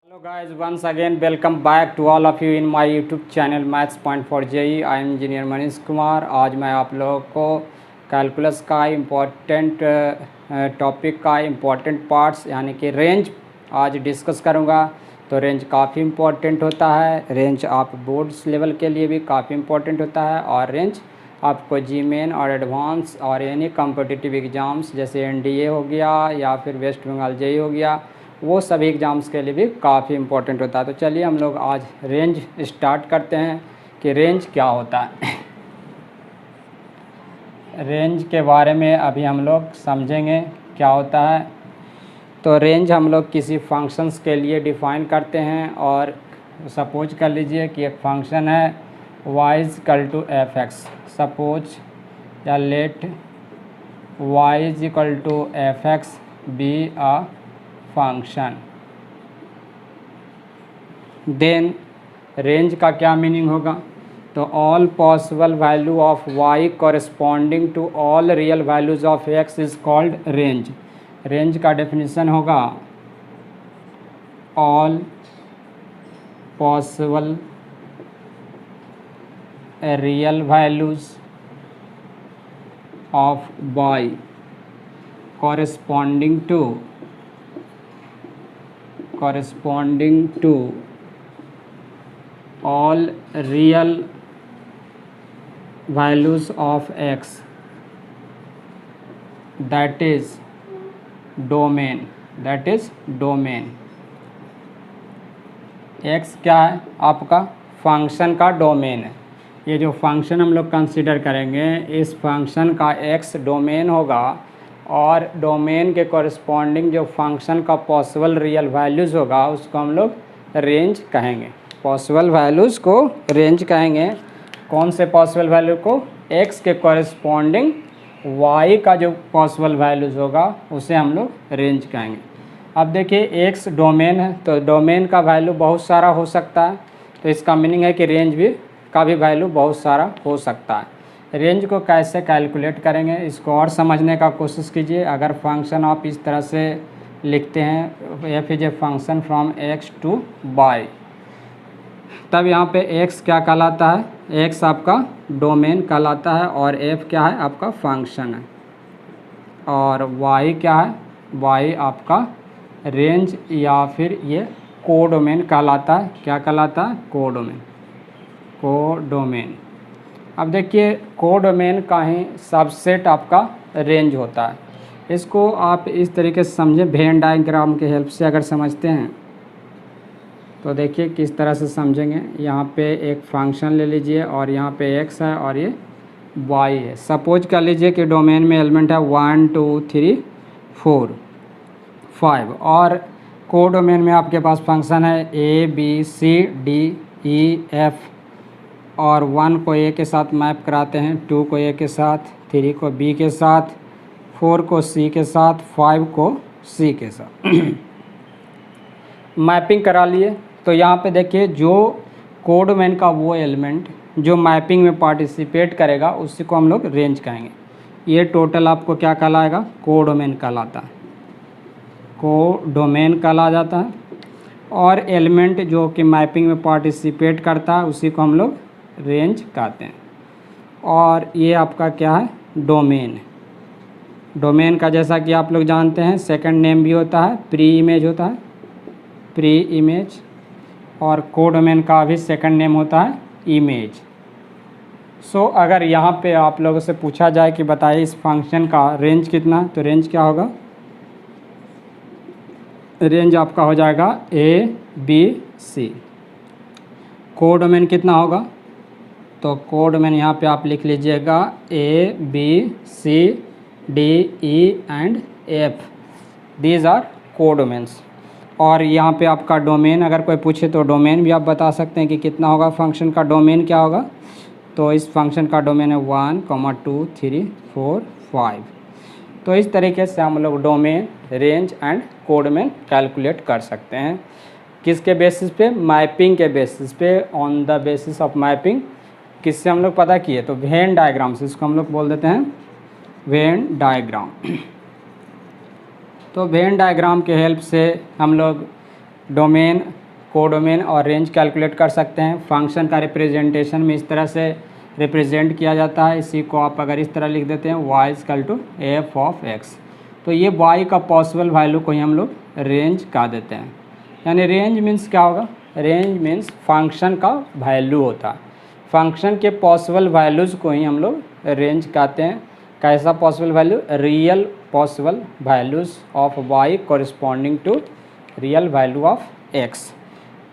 Hello guys, once again welcome back to all of you in my YouTube channel Maths Point for JEE। I am engineer Manish Kumar. आज मैं आप लोगों को calculus का important topic का important parts यानी कि रेंज आज डिस्कस करूंगा। तो रेंज काफ़ी इम्पोर्टेंट होता है। रेंज आप बोर्ड्स लेवल के लिए भी काफ़ी इम्पोर्टेंट होता है और रेंज आपको जी मेन और एडवांस और यानी कॉम्पिटिटिव एग्ज़ाम्स जैसे NDA हो गया या फिर वेस्ट बंगाल JEE हो गया, वो सभी एग्ज़ाम्स के लिए भी काफ़ी इम्पोर्टेंट होता है। तो चलिए हम लोग आज रेंज स्टार्ट करते हैं कि रेंज क्या होता है। रेंज के बारे में अभी हम लोग समझेंगे क्या होता है। तो रेंज हम लोग किसी फंक्शंस के लिए डिफ़ाइन करते हैं और सपोज कर लीजिए कि एक फंक्शन है y=f(x)। सपोज या let y=f(x) be a function. Then range का क्या मीनिंग होगा? तो all possible value of y corresponding to all real values of x is called range. Range का डेफिनेशन होगा all possible real values of y corresponding to all real values of x, that is domain। x क्या है? आपका function का domain है। ये जो function हम लोग कंसिडर करेंगे, इस फंक्शन का x डोमेन होगा और डोमेन के कॉरस्पॉन्डिंग जो फंक्शन का पॉसिबल रियल वैल्यूज़ होगा उसको हम लोग रेंज कहेंगे। पॉसिबल वैल्यूज़ को रेंज कहेंगे। कौन से पॉसिबल वैल्यू को? x के कॉरस्पॉन्डिंग y का जो पॉसिबल वैल्यूज़ होगा उसे हम लोग रेंज कहेंगे। अब देखिए x डोमेन है, तो डोमेन का वैल्यू बहुत सारा हो सकता है। तो इसका मीनिंग है कि रेंज भी का भी वैल्यू बहुत सारा हो सकता है। रेंज को कैसे कैलकुलेट करेंगे इसको और समझने का कोशिश कीजिए। अगर फंक्शन आप इस तरह से लिखते हैं f is a function from x to y, तब यहाँ पे x क्या कहलाता है? x आपका डोमेन कहलाता है और f क्या है? आपका फंक्शन है। और y क्या है? y आपका रेंज या फिर ये कोडोमेन कहलाता है। क्या कहलाता है? कोडोमेन। अब देखिए कोडोमेन का ही सबसेट आपका रेंज होता है। इसको आप इस तरीके से समझें, वेन डायग्राम के हेल्प से अगर समझते हैं तो देखिए किस तरह से समझेंगे। यहाँ पे एक फंक्शन ले लीजिए और यहाँ पे x है और ये y है। सपोज कर लीजिए कि डोमेन में एलिमेंट है 1 2 3 4 5 और कोडोमेन में आपके पास फंक्शन है a b c d e f और 1 को a के साथ मैप कराते हैं, 2 को a के साथ, 3 को b के साथ, 4 को c के साथ, 5 को c के साथ मैपिंग करा लिए। तो यहाँ पे देखिए जो कोडोमेन का वो एलिमेंट जो मैपिंग में पार्टिसिपेट करेगा उसी को हम लोग रेंज कहेंगे। ये टोटल आपको क्या कहलाएगा? कोडोमेन कहलाता है। कोडोमेन कहला जाता है और एलिमेंट जो कि मैपिंग में पार्टिसिपेट करता है उसी को हम लोग रेंज कहते हैं। और ये आपका क्या है? डोमेन। डोमेन का जैसा कि आप लोग जानते हैं सेकंड नेम भी होता है, प्री इमेज होता है, प्री इमेज। और कोडोमेन का भी सेकंड नेम होता है इमेज। सो अगर यहाँ पे आप लोगों से पूछा जाए कि बताइए इस फंक्शन का रेंज कितना, तो रेंज क्या होगा? रेंज आपका हो जाएगा ABC। कोडोमेन कितना होगा? तो कोडोमेन यहाँ पे आप लिख लीजिएगा A B C D E and F, these are codomains. और यहाँ पे आपका डोमेन अगर कोई पूछे तो डोमेन भी आप बता सकते हैं कि कितना होगा। फंक्शन का डोमेन क्या होगा? तो इस फंक्शन का डोमेन है 1 2 3 4 5। तो इस तरीके से हम लोग domain, range and codomain calculate कर सकते हैं। किसके बेसिस पे? मैपिंग के बेसिस पे। On the basis of mapping किससे हम लोग पता किए? तो वेन डायग्राम से। इसको हम लोग बोल देते हैं वेन डायग्राम। तो वेन डायग्राम के हेल्प से हम लोग डोमेन, कोडोमेन और रेंज कैलकुलेट कर सकते हैं। फंक्शन का रिप्रेजेंटेशन में इस तरह से रिप्रेजेंट किया जाता है। इसी को आप अगर इस तरह लिख देते हैं y = f ऑफ x, तो ये y का पॉसिबल वैल्यू को ही हम लोग रेंज कह देते हैं। यानी रेंज मीन्स क्या होगा? रेंज मीन्स फंक्शन का वैल्यू होता है। फंक्शन के पॉसिबल वैल्यूज़ को ही हम लोग रेंज कहते हैं। कैसा possible value? Real possible values of y corresponding to real value of x।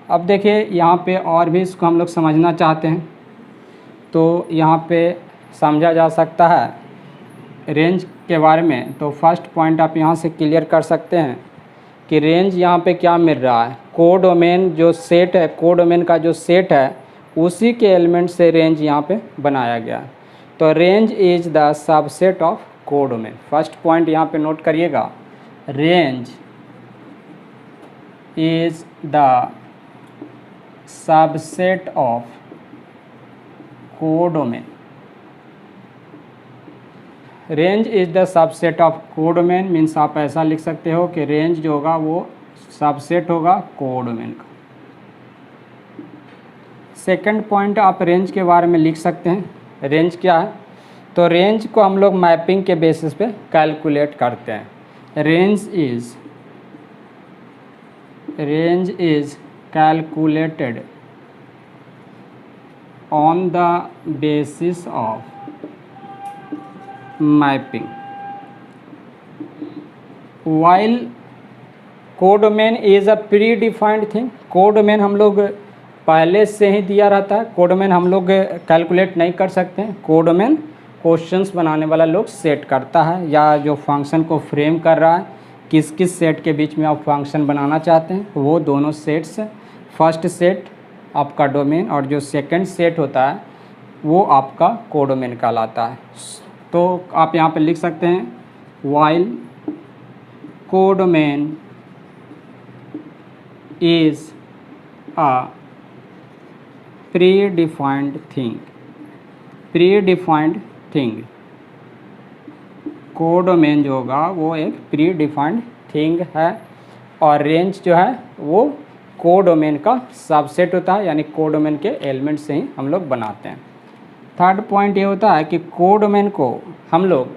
अब देखिए यहाँ पे और भी इसको हम लोग समझना चाहते हैं, तो यहाँ पे समझा जा सकता है रेंज के बारे में। तो फर्स्ट पॉइंट आप यहाँ से क्लियर कर सकते हैं कि रेंज यहाँ पे क्या मिल रहा है? कोडोमेन जो सेट है, कोडोमेन का जो सेट है उसी के एलिमेंट से रेंज यहाँ पे बनाया गया है। तो range is the subset of codomain. First point यहाँ पे नोट करिएगा, range is the subset of codomain. Range is the subset of codomain means आप ऐसा लिख सकते हो कि रेंज जो होगा वो सबसेट होगा कोडोमेन का। सेकंड पॉइंट आप रेंज के बारे में लिख सकते हैं। रेंज क्या है? तो रेंज को हम लोग मैपिंग के बेसिस पे कैलकुलेट करते हैं। Range is calculated on the basis of mapping, while codomain is a pre defined thing. Codomain हम लोग पहले से ही दिया रहता है। कोडोमेन हम लोग कैलकुलेट नहीं कर सकते हैं। कोडोमेन क्वेश्चंस बनाने वाला लोग सेट करता है, या जो फंक्शन को फ्रेम कर रहा है किस किस सेट के बीच में आप फंक्शन बनाना चाहते हैं, वो दोनों सेट्स, फर्स्ट सेट आपका डोमेन और जो सेकंड सेट होता है वो आपका कोडोमेन कहलाता है। तो आप यहाँ पे लिख सकते हैं while codomain is a predefined thing. Codomain जो होगा वो एक प्री डिफाइंड थिंग है, और रेंज जो है वो कोडोमेन का सबसेट होता है, यानी कोडोमेन के एलिमेंट से ही हम लोग बनाते हैं। थर्ड पॉइंट ये होता है कि कोडोमेन को हम लोग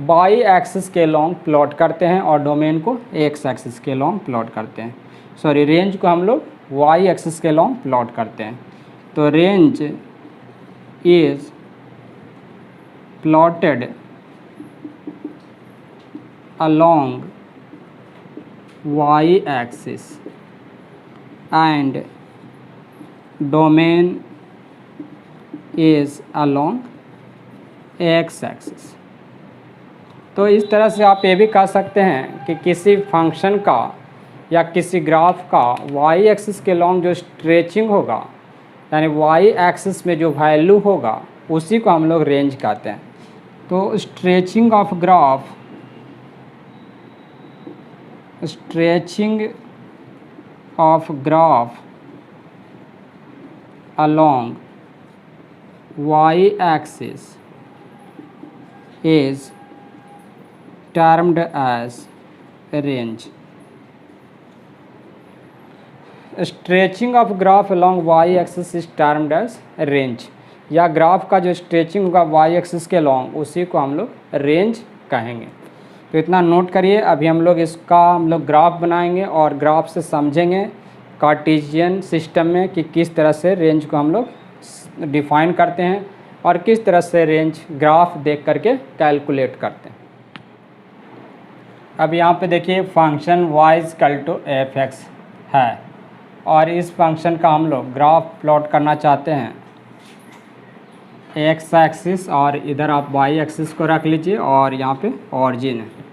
वाई एक्सिस के लॉन्ग प्लॉट करते हैं और डोमेन को एक्स एक्सिस के लॉन्ग प्लॉट करते हैं। सॉरी, रेंज को हम लोग वाई एक्सिस के लॉन्ग प्लॉट करते हैं। तो range is plotted along y axis and domain is along x axis। तो इस तरह से आप ये भी कह सकते हैं कि किसी फंक्शन का या किसी ग्राफ का y एक्सिस के लॉन्ग जो स्ट्रेचिंग होगा, यानी y एक्सिस में जो वैल्यू होगा उसी को हम लोग रेंज कहते हैं। तो stretching of graph along y axis is termed as range। Stretching of graph along y axis is termed as range, या ग्राफ का जो स्ट्रेचिंग होगा y एक्सिस के लॉन्ग उसी को हम लोग रेंज कहेंगे। तो इतना नोट करिए। अभी हम लोग ग्राफ बनाएंगे और ग्राफ से समझेंगे कार्टेशियन सिस्टम में कि किस तरह से रेंज को हम लोग डिफ़ाइन करते हैं और किस तरह से रेंज ग्राफ देख करके कैलकुलेट करते हैं। अब यहाँ पे देखिए फंक्शन y = f(x) है और इस फंक्शन का हम लोग ग्राफ प्लॉट करना चाहते हैं एक्स एक्सिस, और इधर आप वाई एक्सिस को रख लीजिए और यहाँ पे ऑरिजिन है।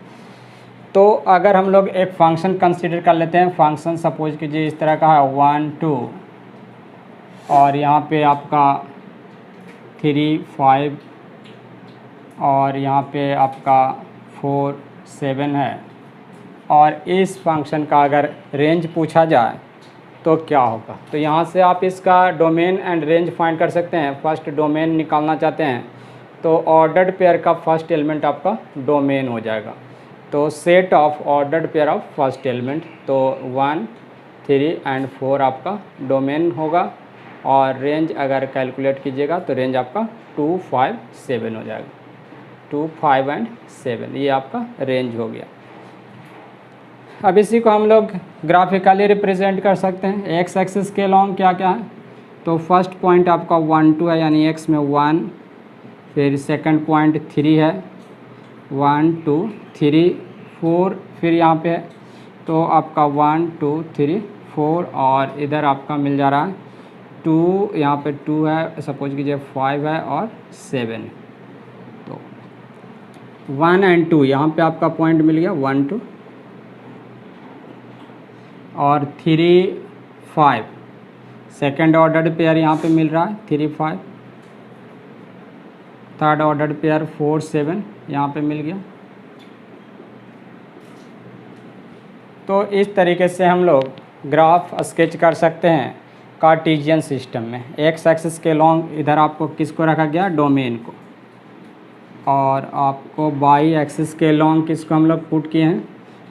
तो अगर हम लोग एक फंक्शन कंसीडर कर लेते हैं, फंक्शन सपोज कीजिए इस तरह का है 1 2 और यहाँ पे आपका 3 5 और यहाँ पे आपका 4 7 है, और इस फंक्शन का अगर रेंज पूछा जाए तो क्या होगा? तो यहाँ से आप इसका डोमेन एंड रेंज फाइंड कर सकते हैं। फर्स्ट डोमेन निकालना चाहते हैं तो ऑर्डर्ड पेयर का फर्स्ट एलिमेंट आपका डोमेन हो जाएगा। तो set of ordered pair of first element, तो 1 3 एंड 4 आपका डोमेन होगा, और रेंज अगर कैलकुलेट कीजिएगा तो रेंज आपका 2, 5, 7 हो जाएगा। 2, 5 एंड 7 ये आपका रेंज हो गया। अब इसी को हम लोग ग्राफिकली रिप्रेजेंट कर सकते हैं। एक्स एक्सिस के लॉन्ग क्या क्या है, तो फर्स्ट पॉइंट आपका 1, 2 है, यानी एक्स में 1, फिर सेकंड पॉइंट 3 है, 1, 2, 3, 4, फिर यहाँ पे तो आपका 1, 2, 3, 4, और इधर आपका मिल जा रहा है 2, यहाँ पे 2 है, सपोज कीजिए 5 है और 7। तो 1 एंड 2 यहाँ पे आपका पॉइंट मिल गया 1, 2, और 3, 5 सेकेंड ऑर्डर पेयर यहाँ पे मिल रहा है 3, 5, थर्ड ऑर्डर पेयर 4, 7 यहाँ पे मिल गया। तो इस तरीके से हम लोग ग्राफ स्केच कर सकते हैं कार्टेशियन सिस्टम में। एक्स एक्सिस के लॉन्ग इधर आपको किसको रखा गया, डोमेन को, और आपको वाई एक्सिस के लॉन्ग किसको हम लोग पुट किए हैं,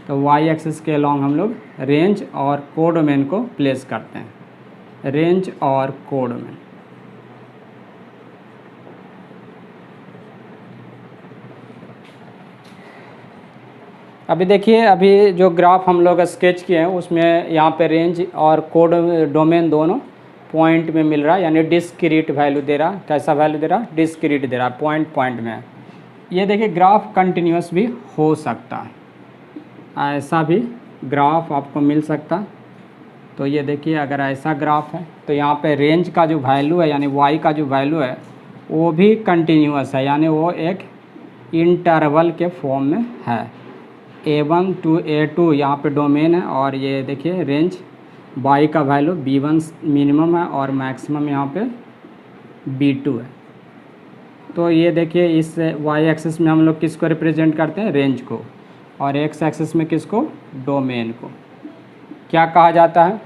तो वाई एक्सिस के लॉन्ग हम लोग रेंज और कोडोमेन को प्लेस करते हैं। रेंज और कोडोमेन, अभी देखिए, अभी जो ग्राफ हम लोग स्केच किए हैं उसमें यहाँ पे रेंज और कोड डोमेन दोनों पॉइंट में मिल रहा है, यानी डिस्क्रीट वैल्यू दे रहा। कैसा वैल्यू दे रहा, डिस्क्रीट दे रहा, पॉइंट पॉइंट में। ये देखिए ग्राफ कंटिन्यूस भी हो सकता है, ऐसा भी ग्राफ आपको मिल सकता। तो ये देखिए अगर ऐसा ग्राफ है तो यहाँ पे रेंज का जो वैल्यू है, यानी वाई का जो वैल्यू है वो भी कंटिन्यूस है, यानी वो एक इंटरवल के फॉर्म में है। A1 to A2 यहाँ पे डोमेन है, और ये देखिए रेंज वाई का वैल्यू B1 मिनिमम है और मैक्सिमम यहाँ पे B2 है। तो ये देखिए इस वाई एक्सिस में हम लोग किसको रिप्रेजेंट करते हैं, रेंज को, और एक्स एक्सिस में किसको, डोमेन को। क्या कहा जाता है,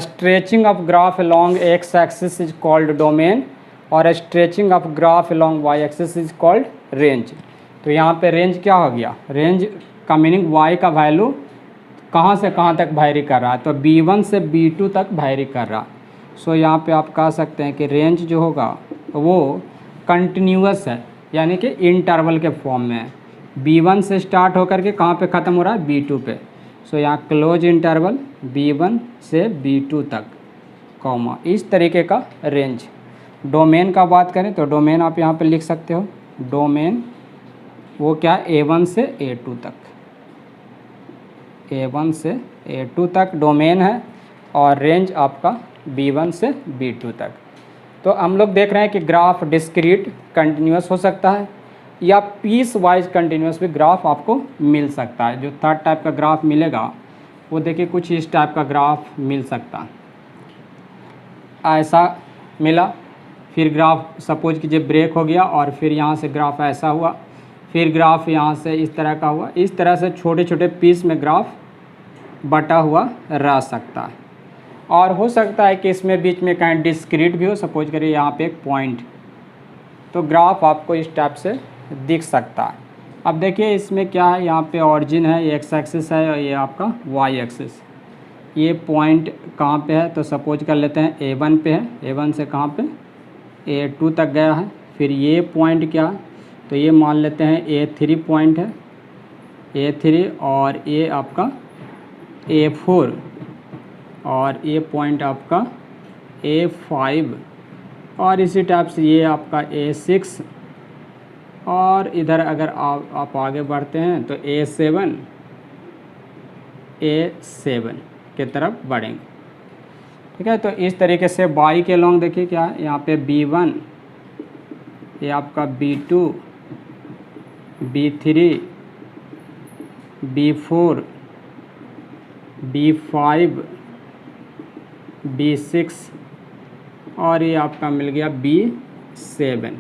stretching of graph along X axis is called domain, और stretching of graph along Y axis is called range. तो यहाँ पे रेंज क्या हो गया, रेंज का मीनिंग वाई का वैल्यू कहाँ से कहाँ तक वैरी कर रहा है, तो B1 से B2 तक वैरी कर रहा। सो यहाँ पे आप कह सकते हैं कि रेंज जो होगा वो कंटिन्यूअस है, यानी कि इंटरवल के फॉर्म में है। B1 से स्टार्ट होकर के कहाँ पे ख़त्म हो रहा है, B2 पे। सो यहाँ क्लोज इंटरवल B1 से B2 तक, कॉमा, इस तरीके का रेंज। डोमेन का बात करें तो डोमेन आप यहाँ पे लिख सकते हो, डोमेन वो क्या, A1 से A2 तक, A1 से A2 तक डोमेन है, और रेंज आपका B1 से B2 तक। तो हम लोग देख रहे हैं कि ग्राफ डिस्क्रीट कंटिन्यूस हो सकता है, या पीस वाइज कंटिन्यूस भी ग्राफ आपको मिल सकता है। जो थर्ड टाइप का ग्राफ मिलेगा वो देखिए कुछ इस टाइप का ग्राफ मिल सकता है, ऐसा मिला, फिर ग्राफ सपोज कीजिए ब्रेक हो गया, और फिर यहाँ से ग्राफ ऐसा हुआ, फिर ग्राफ यहाँ से इस तरह का हुआ। इस तरह से छोटे छोटे पीस में ग्राफ बटा हुआ रह सकता है, और हो सकता है कि इसमें बीच में कहीं डिस्क्रीट भी हो, सपोज करिए यहाँ पे एक पॉइंट, तो ग्राफ आपको इस टाइप से दिख सकता है। अब देखिए इसमें क्या है, यहाँ पे ऑरिजिन है, ये एक्स एक्सिस है, और ये आपका वाई एक्सिस। ये पॉइंट कहाँ पे है, तो सपोज कर लेते हैं A1 पे है, A1 से कहाँ पे, A2 तक गया है। फिर ये पॉइंट क्या है, तो ये मान लेते हैं A3 पॉइंट है, A3, और ये आपका A4, और ये पॉइंट आपका A5, और इसी टाइप से ये आपका A6, और इधर अगर आप आगे बढ़ते हैं तो A7 के तरफ बढ़ेंगे। ठीक है, तो इस तरीके से वाई के लॉन्ग देखिए क्या है, यहाँ पे B1, ये आपका B2, B3, B4, B5, B6, और ये आपका मिल गया B7।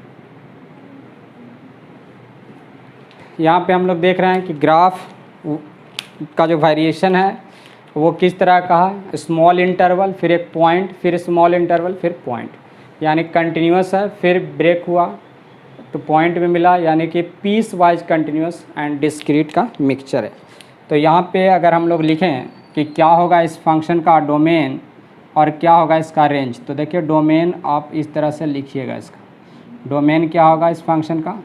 यहाँ पे हम लोग देख रहे हैं कि ग्राफ का जो वेरिएशन है वो किस तरह का है, स्मॉल इंटरवल, फिर एक पॉइंट, फिर स्मॉल इंटरवल, फिर पॉइंट, यानी कंटिन्यूस है, फिर ब्रेक हुआ तो पॉइंट में मिला, यानी कि piecewise continuous and discrete का मिक्सचर है। तो यहाँ पे अगर हम लोग लिखें कि क्या होगा इस फंक्शन का डोमेन और क्या होगा इसका रेंज। तो देखिए डोमेन आप इस तरह से लिखिएगा, इसका डोमेन क्या होगा इस फंक्शन का,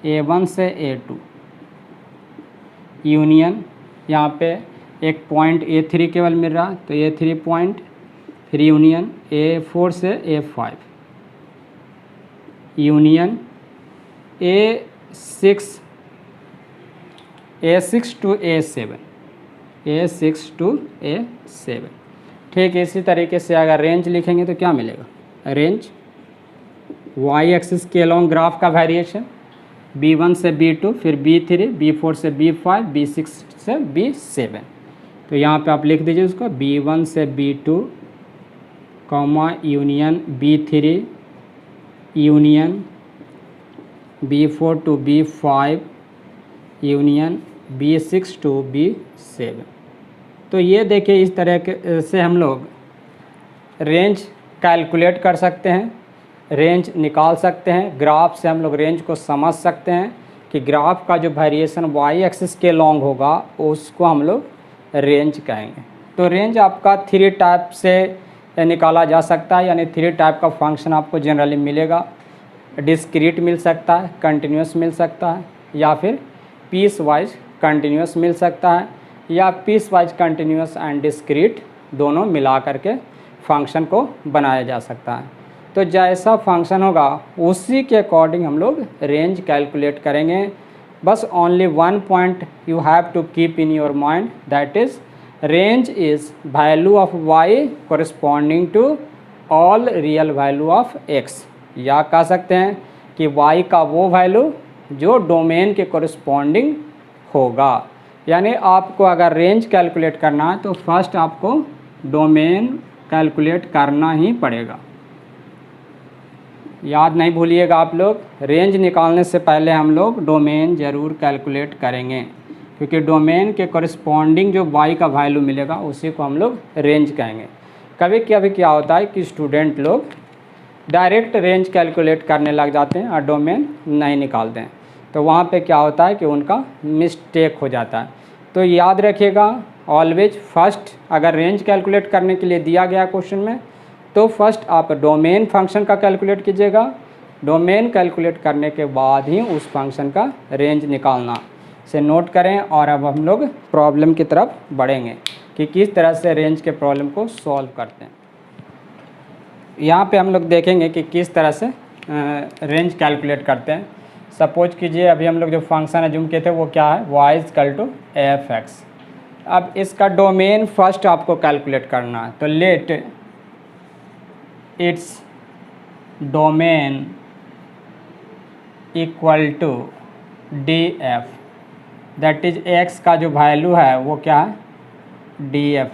a1 से a2 यूनियन, यहाँ पे एक पॉइंट a3 केवल मिल रहा है तो a3 पॉइंट, फिर यूनियन a4 से a5 union a6 to a7 ठीक इसी तरीके से अगर रेंज लिखेंगे तो क्या मिलेगा, रेंज वाई एक्सिस के अलॉन्ग ग्राफ का वेरिएशन b1 से b2, फिर b3, b4 से b5, b6 से b7। तो यहाँ पे आप लिख दीजिए उसको b1 से b2 comma union b3 union b4 to b5 union b6 to b7। तो ये देखिए इस तरह से हम लोग रेंज कैलकुलेट कर सकते हैं, रेंज निकाल सकते हैं। ग्राफ से हम लोग रेंज को समझ सकते हैं कि ग्राफ का जो वेरिएशन वाई एक्सिस के लॉन्ग होगा उसको हम लोग रेंज कहेंगे। तो रेंज आपका 3 टाइप से निकाला जा सकता है, यानी 3 टाइप का फंक्शन आपको जनरली मिलेगा। डिस्क्रीट मिल सकता है, कंटिन्यूस मिल सकता है, या फिर पीस वाइज कंटिन्यूस मिल सकता है, या piecewise continuous and discrete दोनों मिला करके फंक्शन को बनाया जा सकता है। तो जैसा फंक्शन होगा उसी के अकॉर्डिंग हम लोग रेंज कैलकुलेट करेंगे। बस only one point you have to keep in your mind, that is range is value of y corresponding to all real value of x, या कह सकते हैं कि वाई का वो वैल्यू जो डोमेन के कोरिस्पॉन्डिंग होगा। यानी आपको अगर रेंज कैलकुलेट करना है तो फर्स्ट आपको डोमेन कैलकुलेट करना ही पड़ेगा। याद नहीं भूलिएगा आप लोग, रेंज निकालने से पहले हम लोग डोमेन ज़रूर कैलकुलेट करेंगे, क्योंकि डोमेन के कोरिस्पॉन्डिंग जो वाई का वैल्यू मिलेगा उसी को हम लोग रेंज कहेंगे। कभी कभी क्या होता है कि स्टूडेंट लोग डायरेक्ट रेंज कैलकुलेट करने लग जाते हैं और डोमेन नहीं निकालते हैं, तो वहाँ पे क्या होता है कि उनका मिस्टेक हो जाता है। तो याद रखिएगा ऑलवेज फर्स्ट अगर रेंज कैलकुलेट करने के लिए दिया गया क्वेश्चन में तो फर्स्ट आप डोमेन फंक्शन का कैलकुलेट कीजिएगा। डोमेन कैलकुलेट करने के बाद ही उस फंक्शन का रेंज निकालना से नोट करें। और अब हम लोग प्रॉब्लम की तरफ बढ़ेंगे कि किस तरह से रेंज के प्रॉब्लम को सॉल्व करते हैं। यहाँ पे हम लोग देखेंगे कि किस तरह से रेंज कैलकुलेट करते हैं। सपोज कीजिए अभी हम लोग जो फंक्शन एज्यूम किए थे वो क्या है, y = f(x). अब इसका डोमेन फर्स्ट आपको कैलकुलेट करना है, तो let its domain equal to df, that is x का जो वैल्यू है वो क्या है, df।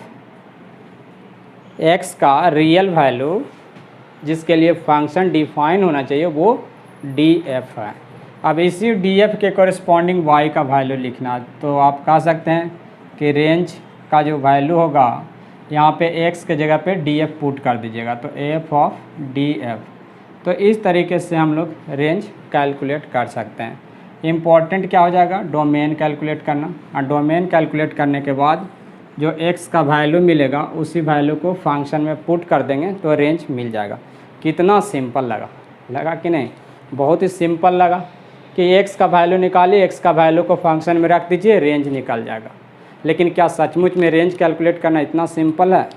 x का रियल वैल्यू जिसके लिए फंक्शन डिफाइन होना चाहिए वो df है। अब इसी df के कॉरस्पॉन्डिंग y का वैल्यू लिखना, तो आप कह सकते हैं कि रेंज का जो वैल्यू होगा यहाँ पे x के जगह पे df पुट कर दीजिएगा, तो f ऑफ df। तो इस तरीके से हम लोग रेंज कैलकुलेट कर सकते हैं। इम्पॉर्टेंट क्या हो जाएगा, डोमेन कैलकुलेट करना, और डोमेन कैलकुलेट करने के बाद जो x का वैल्यू मिलेगा उसी वैल्यू को फंक्शन में पुट कर देंगे तो रेंज मिल जाएगा। कितना सिंपल लगा कि नहीं, बहुत ही सिंपल लगा कि x का वैल्यू निकालिए, x का वैल्यू को फंक्शन में रख दीजिए, रेंज निकल जाएगा। लेकिन क्या सचमुच में रेंज कैलकुलेट करना इतना सिंपल है?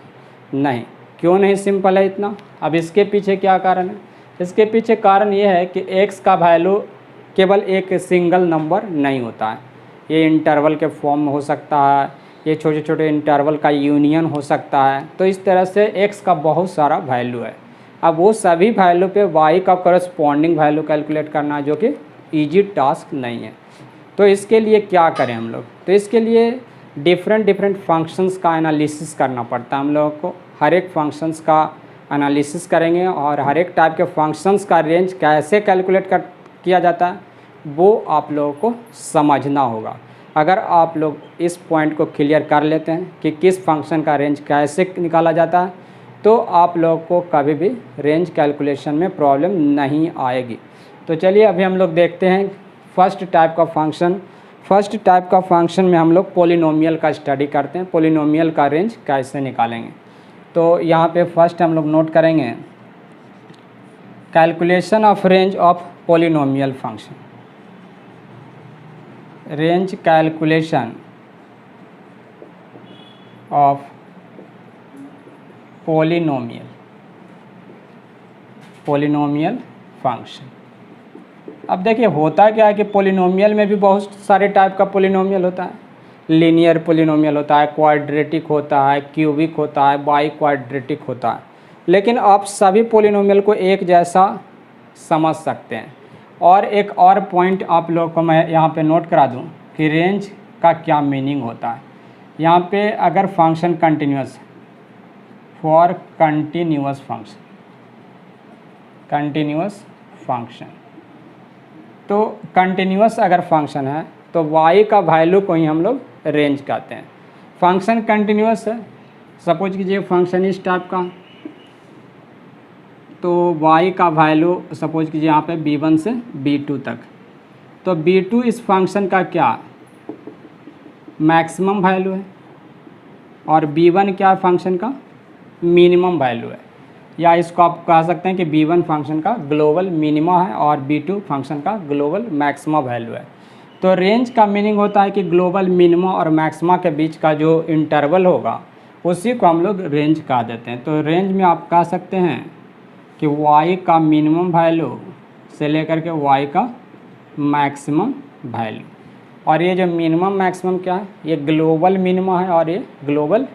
नहीं। क्यों नहीं सिंपल है इतना? अब इसके पीछे क्या कारण है? इसके पीछे कारण ये है कि x का वैल्यू केवल एक सिंगल नंबर नहीं होता है, ये इंटरवल के फॉर्म में हो सकता है, ये छोटे छोटे इंटरवल का यूनियन हो सकता है। तो इस तरह से x का बहुत सारा वैल्यू है। अब वो सभी वैल्यू पे y का करस्पॉन्डिंग वैल्यू कैलकुलेट करना जो कि ईजी टास्क नहीं है। तो इसके लिए क्या करें हम लोग, तो इसके लिए डिफरेंट फंक्शंस का एनालिसिस करना पड़ता है हम लोगों को। हर एक फंक्शंस का एनालिसिस करेंगे और हर एक टाइप के फंक्शंस का रेंज कैसे कैलकुलेट किया जाता है वो आप लोगों को समझना होगा। अगर आप लोग इस पॉइंट को क्लियर कर लेते हैं कि किस फंक्शन का रेंज कैसे निकाला जाता है तो आप लोगों को कभी भी रेंज कैलकुलेशन में प्रॉब्लम नहीं आएगी। तो चलिए अभी हम लोग देखते हैं फर्स्ट टाइप का फंक्शन। फर्स्ट टाइप का फंक्शन में हम लोग पोलिनोमियल का स्टडी करते हैं, पोलिनोमियल का रेंज कैसे निकालेंगे। तो यहाँ पे फर्स्ट हम लोग नोट करेंगे calculation of range of polynomial function. Range calculation of polynomial function. अब देखिए होता क्या है कि पोलिनोमियल में भी बहुत सारे टाइप का पोलिनोमियल होता है। लीनियर पोलिनोमियल होता है, क्वाड्रेटिक होता है, क्यूबिक होता है, बाई क्वाड्रेटिक होता है। लेकिन आप सभी पोलिनोमियल को एक जैसा समझ सकते हैं। और एक और पॉइंट आप लोगों को मैं यहाँ पे नोट करा दूँ कि रेंज का क्या मीनिंग होता है। यहाँ पे अगर function continuous, for continuous function, तो कंटिन्यूअस अगर फंक्शन है तो y का वैल्यू को ही हम लोग रेंज कहते हैं। फंक्शन कंटिन्यूअस है, सपोज कीजिए फंक्शन इस टाइप का, तो y का वैल्यू सपोज कीजिए यहाँ पे b1 से b2 तक, तो b2 इस फंक्शन का क्या मैक्सिमम वैल्यू है और b1 क्या फंक्शन का मिनिमम वैल्यू है। या इसको आप कह सकते हैं कि b1 फंक्शन का ग्लोबल मिनिमा है और b2 फंक्शन का ग्लोबल मैक्सिमा वैल्यू है। तो रेंज का मीनिंग होता है कि ग्लोबल मिनिमा और मैक्सिमा के बीच का जो इंटरवल होगा उसी को हम लोग रेंज कह देते हैं। तो रेंज में आप कह सकते हैं कि y का मिनिमम वैल्यू से लेकर के y का मैक्सिमम वैल्यू, और ये जो मिनिमम मैक्सिमम क्या है, ये ग्लोबल मिनिमा है और ये ग्लोबल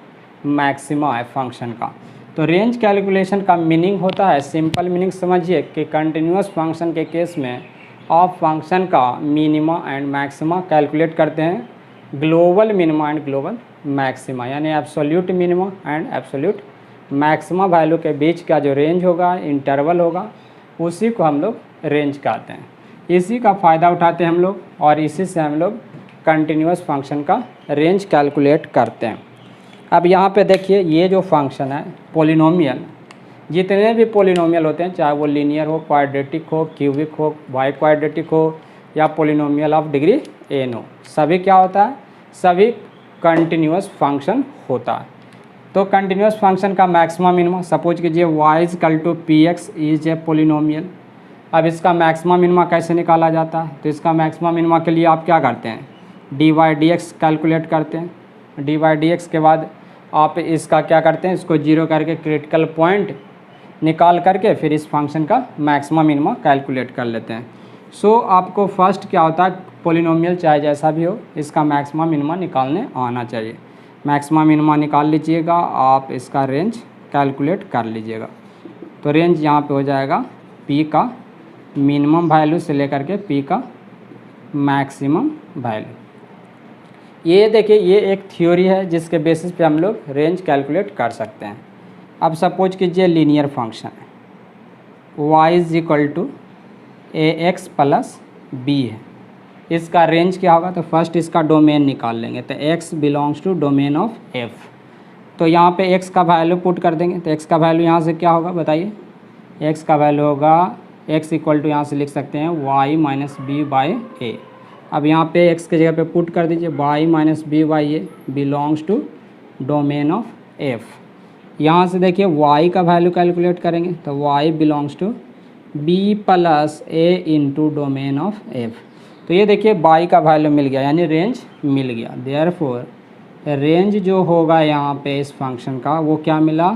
मैक्सिमा है फंक्शन का। तो रेंज कैलकुलेशन का मीनिंग होता है, सिंपल मीनिंग समझिए कि कंटिन्यूअस फंक्शन के केस में आप फंक्शन का मिनिमा एंड मैक्सिमा कैलकुलेट करते हैं global minima and global maxima, यानी absolute minima and absolute maxima value के बीच का जो रेंज होगा, इंटरवल होगा, उसी को हम लोग रेंज कहते हैं। इसी का फ़ायदा उठाते हैं हम लोग और इसी से हम लोग कंटिन्यूअस फंक्शन का रेंज कैलकुलेट करते हैं। अब यहाँ पे देखिए ये जो फंक्शन है पोलिनोमियल, जितने भी पोलिनोमियल होते हैं, चाहे वो लीनियर हो, क्वाड्रेटिक हो, क्यूबिक हो, बाई क्वाड्रेटिक हो या पोलिनोमियल ऑफ डिग्री n हो, सभी क्या होता है, सभी कंटिन्यूअस फंक्शन होता है। तो कंटिन्यूअस फंक्शन का मैक्सिमा मिनिमा, सपोज कीजिए y=px इज ए पोलिनोमियल। अब इसका मैक्सिमा मिनिमा कैसे निकाला जाता है, तो इसका मैक्सिमा मिनिमा के लिए आप क्या करते हैं, dy/dx कैलकुलेट करते हैं। dy/dx के बाद आप इसका क्या करते हैं, इसको जीरो करके क्रिटिकल पॉइंट निकाल करके फिर इस फंक्शन का मैक्सिमा मिनिमा कैलकुलेट कर लेते हैं। सो आपको फर्स्ट क्या होता है, पोलिनोमियल चाहे जैसा भी हो, इसका मैक्सिमा मिनिमा निकालने आना चाहिए। मैक्सिमा मिनिमा निकाल लीजिएगा, आप इसका रेंज कैलकुलेट कर लीजिएगा। तो रेंज यहाँ पे हो जाएगा p का मिनिमम वैल्यू से लेकर के p का मैक्सिमम वैल्यू। ये देखिए ये एक थ्योरी है जिसके बेसिस पे हम लोग रेंज कैलकुलेट कर सकते हैं। अब सपोज कीजिए लीनियर फंक्शन है, y=ax + b है, इसका रेंज क्या होगा, तो फर्स्ट इसका डोमेन निकाल लेंगे। तो x belongs to domain of f, तो यहाँ पे x का वैल्यू पुट कर देंगे। तो x का वैल्यू यहाँ से क्या होगा बताइए, x का वैल्यू होगा x = यहाँ से लिख सकते हैं y - b/a। अब यहाँ पे x की जगह पे पुट कर दीजिए y - b/a belongs to domain of f। यहाँ से देखिए y का वैल्यू कैलकुलेट करेंगे, तो y belongs to b + a into domain of f। तो ये देखिए y का वैल्यू मिल गया, यानी रेंज मिल गया। देयरफॉर रेंज जो होगा यहाँ पे इस फंक्शन का वो क्या मिला,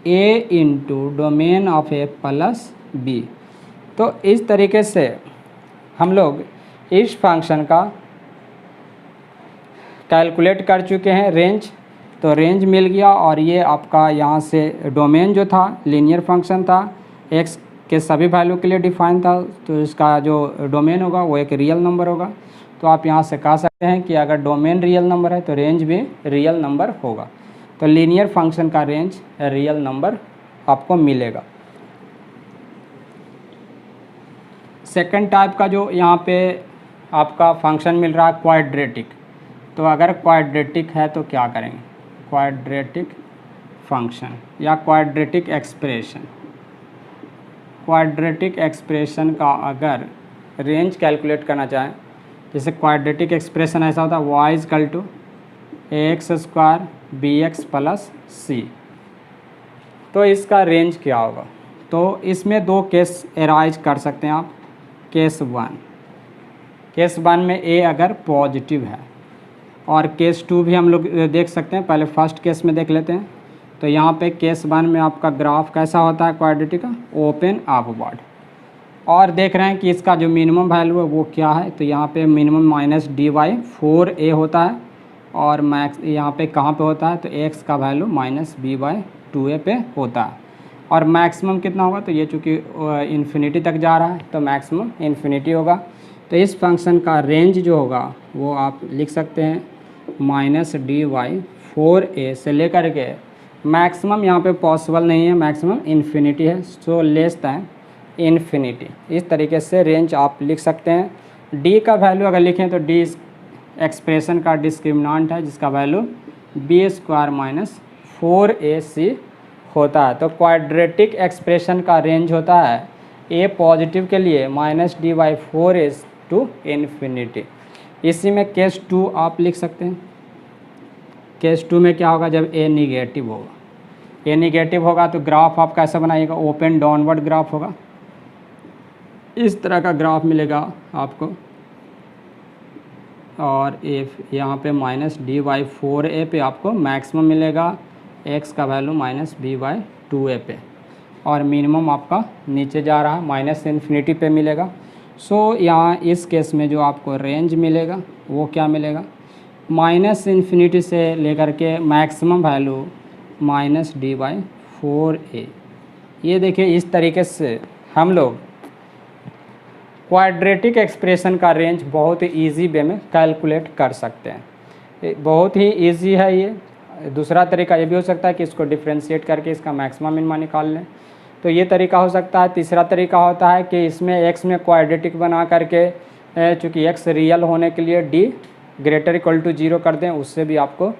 a into domain of f + b। तो इस तरीके से हम लोग इस फंक्शन का कैलकुलेट कर चुके हैं रेंज। तो रेंज मिल गया और ये आपका यहाँ से डोमेन जो था लीनियर फंक्शन था, x के सभी वैल्यू के लिए डिफाइन था, तो इसका जो डोमेन होगा वो एक रियल नंबर होगा। तो आप यहाँ से कह सकते हैं कि अगर डोमेन रियल नंबर है तो रेंज भी रियल नंबर होगा। तो लीनियर फंक्शन का रेंज रियल नंबर आपको मिलेगा। सेकंड टाइप का जो यहाँ पे आपका फंक्शन मिल रहा है क्वाड्रेटिक, तो अगर क्वाड्रेटिक है तो क्या करेंगे, क्वाड्रेटिक फंक्शन या क्वाड्रेटिक एक्सप्रेशन। क्वाड्रेटिक एक्सप्रेशन का अगर रेंज कैलकुलेट करना चाहें जैसे क्वाड्रेटिक एक्सप्रेशन ऐसा होता है y equal to ax² bx plus c। तो इसका रेंज क्या होगा? तो इसमें दो केस एराइज कर सकते हैं आप। केस वन में a अगर पॉजिटिव है, और केस 2 भी हम लोग देख सकते हैं। पहले फर्स्ट केस में देख लेते हैं। तो यहाँ पे केस 1 में आपका ग्राफ कैसा होता है क्वाड्रेटिक का? Open upward. और देख रहे हैं कि इसका जो मिनिमम वैल्यू है वो क्या है। तो यहाँ पे मिनिमम -dy/4a होता है, और मैक्स यहाँ पे कहाँ पे होता है? तो x का वैल्यू -b/2a पे होता है। और मैक्सिमम कितना होगा? तो ये चूँकि इन्फिनिटी तक जा रहा है तो मैक्सिमम इन्फिनिटी होगा। तो इस फंक्शन का रेंज जो होगा वो आप लिख सकते हैं -dy/4a से लेकर के मैक्सिमम, यहाँ पे पॉसिबल नहीं है, मैक्सिमम इन्फिनिटी है, सो लेस दैन इन्फिनिटी। इस तरीके से रेंज आप लिख सकते हैं। d का वैल्यू अगर लिखें तो d इस एक्सप्रेशन का डिस्क्रिमिनेंट है, जिसका वैल्यू b² - 4ac होता है। तो क्वाड्रेटिक एक्सप्रेशन का रेंज होता है a पॉजिटिव के लिए -d/4a टू इन्फिनिटी। इसी में केस 2 आप लिख सकते हैं। केस 2 में क्या होगा? जब a निगेटिव होगा, a निगेटिव होगा तो ग्राफ आप कैसा बनाइएगा? ओपन डाउनवर्ड ग्राफ होगा। इस तरह का ग्राफ मिलेगा आपको, और यहाँ पे -d/4a पे आपको मैक्सिमम मिलेगा, x का वैल्यू -b/2a पे, और मिनिमम आपका नीचे जा रहा है -इन्फिनिटी पे मिलेगा। सो यहाँ इस केस में जो आपको रेंज मिलेगा वो क्या मिलेगा? -इन्फिनिटी से लेकर के मैक्सिमम वैल्यू -d/4a। ये देखिए, इस तरीके से हम लोग क्वाड्रेटिक एक्सप्रेशन का रेंज बहुत ही ईजी वे में कैलकुलेट कर सकते हैं। बहुत ही ईजी है ये। दूसरा तरीका ये भी हो सकता है कि इसको डिफ्रेंशिएट करके इसका मैक्सिमम मिनिमम निकाल लें, तो ये तरीका हो सकता है। तीसरा तरीका होता है कि इसमें x में क्वाड्रेटिक बना करके, चूँकि x रियल होने के लिए d ≥ 0 कर दें, उससे भी आपको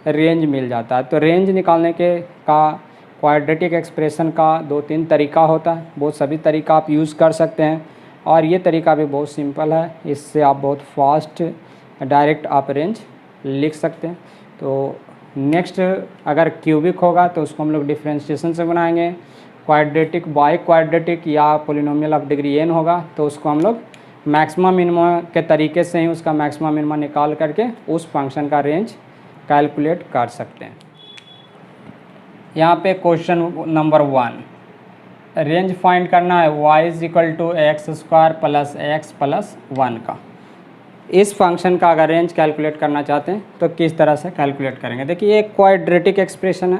रेंज मिल जाता है। तो रेंज निकालने के का क्वाड्रेटिक एक्सप्रेशन का 2-3 तरीका होता है। वो सभी तरीका आप यूज़ कर सकते हैं, और ये तरीका भी बहुत सिंपल है। इससे आप बहुत फास्ट डायरेक्ट आप रेंज लिख सकते हैं। तो नेक्स्ट अगर क्यूबिक होगा तो उसको हम लोग डिफ्रेंशिएशन से बनाएंगे। क्वाड्रेटिक बाय क्वाड्रेटिक या पोलिनोमियल ऑफ डिग्री n होगा तो उसको हम लोग मैक्सिमम मिनिमम के तरीके से ही उसका मैक्सिमम मिनिमम निकाल करके उस फंक्शन का रेंज कैलकुलेट कर सकते हैं। यहाँ पे क्वेश्चन नंबर 1, रेंज फाइंड करना है y = x² + x + 1 का। इस फंक्शन का अगर रेंज कैलकुलेट करना चाहते हैं तो किस तरह से कैलकुलेट करेंगे? देखिए, ये क्वाड्रेटिक एक्सप्रेशन है,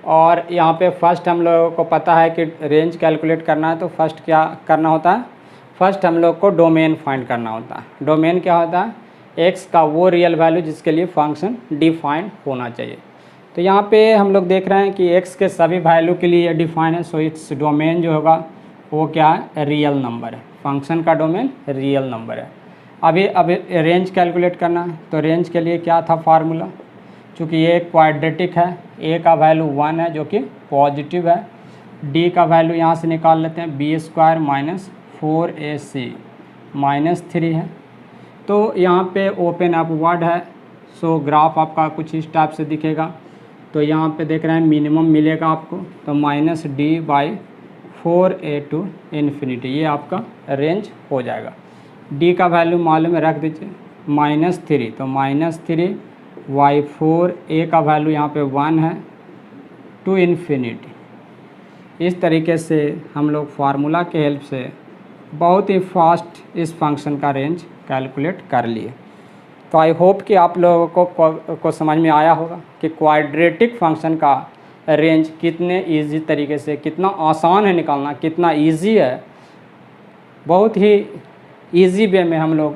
और यहाँ पे फर्स्ट हम लोगों को पता है कि रेंज कैलकुलेट करना है तो फर्स्ट क्या करना होता है? फर्स्ट हम लोग को डोमेन फाइंड करना होता है। डोमेन क्या होता है? x का वो रियल वैल्यू जिसके लिए फंक्शन डिफाइन होना चाहिए। तो यहाँ पे हम लोग देख रहे हैं कि x के सभी वैल्यू के लिए डिफाइन है, सो इट्स डोमेन जो होगा वो क्या है? रियल नंबर है। फंक्शन का डोमेन रियल नंबर है। अभी रेंज कैलकुलेट करना है, तो रेंज के लिए क्या था फार्मूला? चूँकि ये क्वाड्रेटिक है, a का वैल्यू 1 है जो कि पॉजिटिव है, d का वैल्यू यहाँ से निकाल लेते हैं, b² - 4ac -3 है। तो यहाँ पे ओपन अपवर्ड है, सो ग्राफ आपका कुछ इस टाइप से दिखेगा। तो यहाँ पे देख रहे हैं मिनिमम मिलेगा आपको, तो -d/4a टू इन्फिनिटी, ये आपका रेंज हो जाएगा। d का वैल्यू मालूम है, रख दीजिए -3, तो -3/4, a का वैल्यू यहाँ पे 1 है, टू इन्फिनिटी। इस तरीके से हम लोग फार्मूला के हेल्प से बहुत ही फास्ट इस फंक्शन का रेंज कैलकुलेट कर लिए। तो आई होप कि आप लोगों को समझ में आया होगा कि क्वाड्रेटिक फंक्शन का रेंज कितने इजी तरीके से, कितना आसान है निकालना, कितना इजी है। बहुत ही इजी वे में हम लोग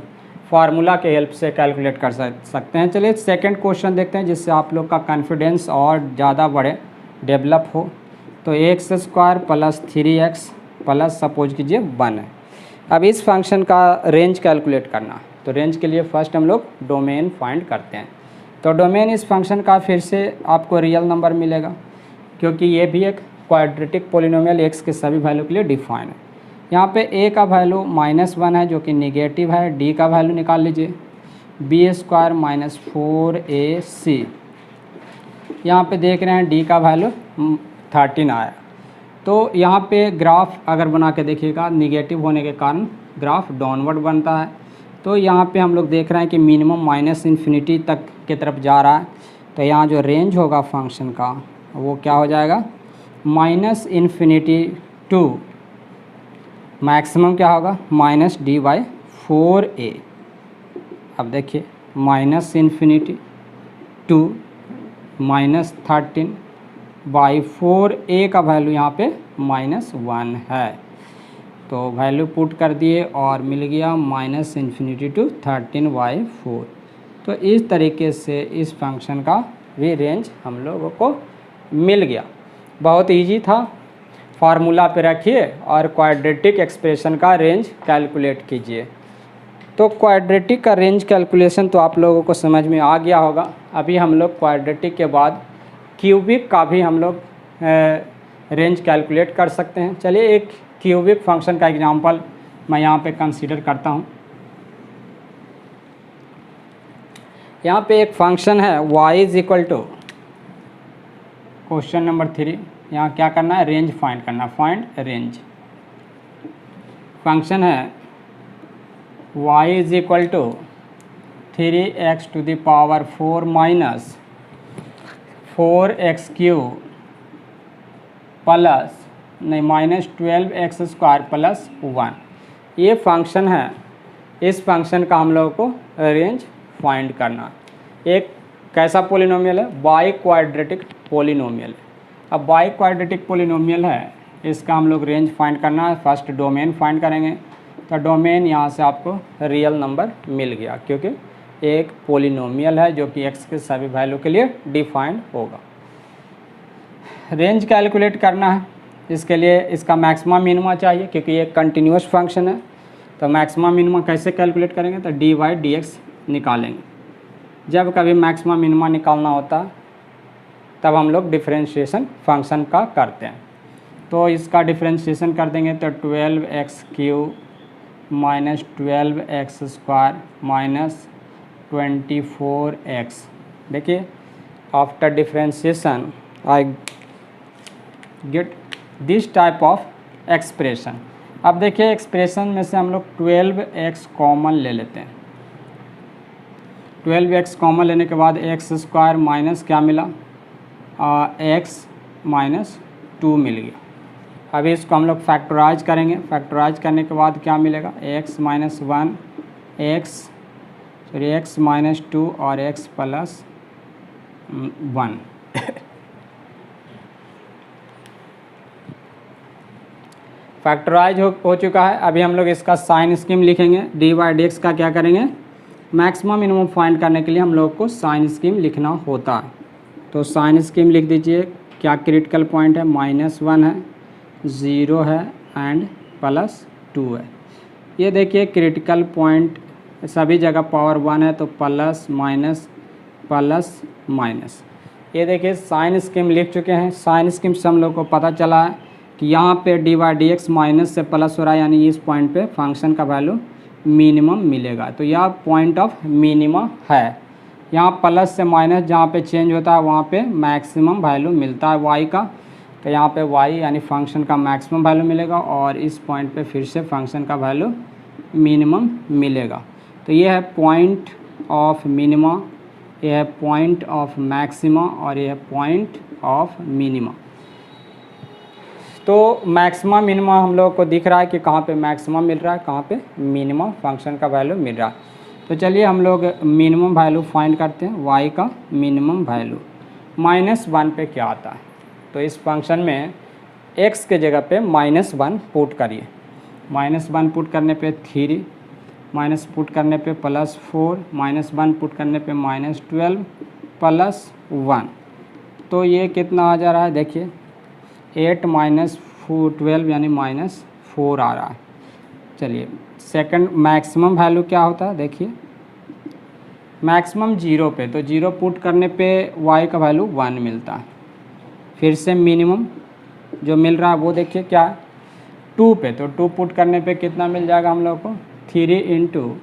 फार्मूला के हेल्प से कैलकुलेट कर सकते हैं। चलिए सेकंड क्वेश्चन देखते हैं, जिससे आप लोग का कॉन्फिडेंस और ज़्यादा बढ़े, डेवलप हो। तो x² + 3x प्लस सपोज कीजिए 1 है। अब इस फंक्शन का रेंज कैलकुलेट करना, तो रेंज के लिए फर्स्ट हम लोग डोमेन फाइंड करते हैं। तो डोमेन इस फंक्शन का फिर से आपको रियल नंबर मिलेगा, क्योंकि ये भी एक क्वाड्रेटिक पोलिनोमियल x के सभी वैल्यू के लिए डिफाइन है। यहाँ पे a का वैल्यू -1 है जो कि निगेटिव है, d का वैल्यू निकाल लीजिए b² माइनस 4ac। यहाँ पे देख रहे हैं d का वैल्यू 13 आया। तो यहाँ पे ग्राफ अगर बना के देखिएगा, निगेटिव होने के कारण ग्राफ डाउनवर्ड बनता है। तो यहाँ पे हम लोग देख रहे हैं कि मिनिमम -इन्फिनिटी तक की तरफ जा रहा है। तो यहाँ जो रेंज होगा फंक्शन का वो क्या हो जाएगा, -इन्फिनिटी टू मैक्सिमम क्या होगा -d/4a। अब देखिए -इन्फिनिटी टू -13/4a का वैल्यू यहाँ पे -1 है। तो वैल्यू पुट कर दिए और मिल गया -इन्फिनिटी टू 13/4। तो इस तरीके से इस फंक्शन का भी रेंज हम लोगों को मिल गया। बहुत इजी था। फार्मूला पे रखिए और क्वाड्रेटिक एक्सप्रेशन का रेंज कैलकुलेट कीजिए। तो क्वाड्रेटिक का रेंज कैलकुलेशन तो आप लोगों को समझ में आ गया होगा। अभी हम लोग क्वाड्रेटिक के बाद क्यूबिक का भी हम लोग रेंज कैलकुलेट कर सकते हैं। चलिए एक क्यूबिक फंक्शन का एग्जांपल मैं यहाँ पे कंसीडर करता हूँ। यहाँ पे एक फंक्शन है y = क्वेश्चन नंबर 3। यहाँ क्या करना है, रेंज फाइंड करना, फाइंड रेंज। फंक्शन है y = 3x⁴ minus 4x³ plus -12x² plus 1। ये फंक्शन है। इस फंक्शन का हम लोगों को रेंज फाइंड करना। एक कैसा पॉलिनोमियल है, बाई क्वाड्रेटिक पॉलिनोमियल। अब बाई क्वाड्रेटिक पॉलिनोमियल है, इसका हम लोग रेंज फाइंड करना है। फर्स्ट डोमेन फाइंड करेंगे। तो डोमेन यहाँ से आपको रियल नंबर मिल गया, क्योंकि एक पॉलिनोमियल है जो कि x के सभी वैल्यू के लिए डिफाइंड होगा। रेंज कैलकुलेट करना है, इसके लिए इसका मैक्सिमा मिनिमा चाहिए, क्योंकि ये कंटिन्यूस फंक्शन है। तो मैक्सिमा मिनिमा कैसे कैलकुलेट करेंगे, तो dy/dx निकालेंगे। जब कभी मैक्सिमा मिनिमा निकालना होता है तब हम लोग डिफरेंशिएशन फंक्शन का करते हैं। तो इसका डिफरेंशिएशन कर देंगे तो 12x³ minus 12x² minus 24x। देखिए after differentiation I get this type of expression. अब देखिए एक्सप्रेशन में से हम लोग 12x कॉमन ले लेते हैं। 12x कॉमन लेने के बाद x² माइनस क्या मिला, x माइनस 2 मिल गया। अभी इसको हम लोग फैक्टराइज करेंगे। फैक्टराइज करने के बाद क्या मिलेगा, x माइनस 1 x माइनस 2 और x प्लस 1। फैक्टराइज हो चुका है। अभी हम लोग इसका साइन स्कीम लिखेंगे। dy/dx का क्या करेंगे, मैक्सिमम मिनिमम फाइंड करने के लिए हम लोग को साइन स्कीम लिखना होता है। तो साइन स्कीम लिख दीजिए। क्या क्रिटिकल पॉइंट है, -1 है, 0 है एंड +2 है। ये देखिए क्रिटिकल पॉइंट सभी जगह पावर 1 है, तो प्लस माइनस प्लस माइनस। ये देखिए साइन स्कीम लिख चुके हैं। साइन स्कीम से हम लोग को पता चला है कि यहाँ पे dy/dx माइनस से प्लस हो रहा है, यानी इस पॉइंट पे फंक्शन का वैल्यू मिनिमम मिलेगा। तो यह पॉइंट ऑफ मिनिमम है। यहाँ प्लस से माइनस जहाँ पे चेंज होता है वहाँ पे मैक्सिमम वैल्यू मिलता है y का। तो यहाँ पे y यानी फंक्शन का मैक्सिमम वैल्यू मिलेगा और इस पॉइंट पे फिर से फंक्शन का वैल्यू मिनिमम मिलेगा। तो ये है पॉइंट ऑफ मिनिमा, ये है पॉइंट ऑफ मैक्सिमा और ये है पॉइंट ऑफ मिनिमा। तो मैक्सिमा मिनिमा हम लोग को दिख रहा है कि कहाँ पे मैक्सिमम मिल रहा है, कहाँ पे मिनिमम फंक्शन का वैल्यू मिल रहा है। तो चलिए हम लोग मिनिमम वैल्यू फाइंड करते हैं। y का मिनिमम वैल्यू -1 पे क्या आता है। तो इस फंक्शन में x के जगह पे -1 पुट करिए। -1 पुट करने पे 3, माइनस पुट करने पे +4, -1 पुट करने पे -12 प्लस 1। तो ये कितना आ जा रहा है, देखिए 8 माइनस 12 यानी -4 आ रहा है। चलिए सेकंड मैक्सिमम वैल्यू क्या होता है, देखिए मैक्सिमम 0 पे, तो 0 पुट करने पे y का वैल्यू 1 मिलता है। फिर से मिनिमम जो मिल रहा है वो देखिए क्या है, 2 पे, तो 2 पुट करने पे कितना मिल जाएगा हम लोग को 3 इंटू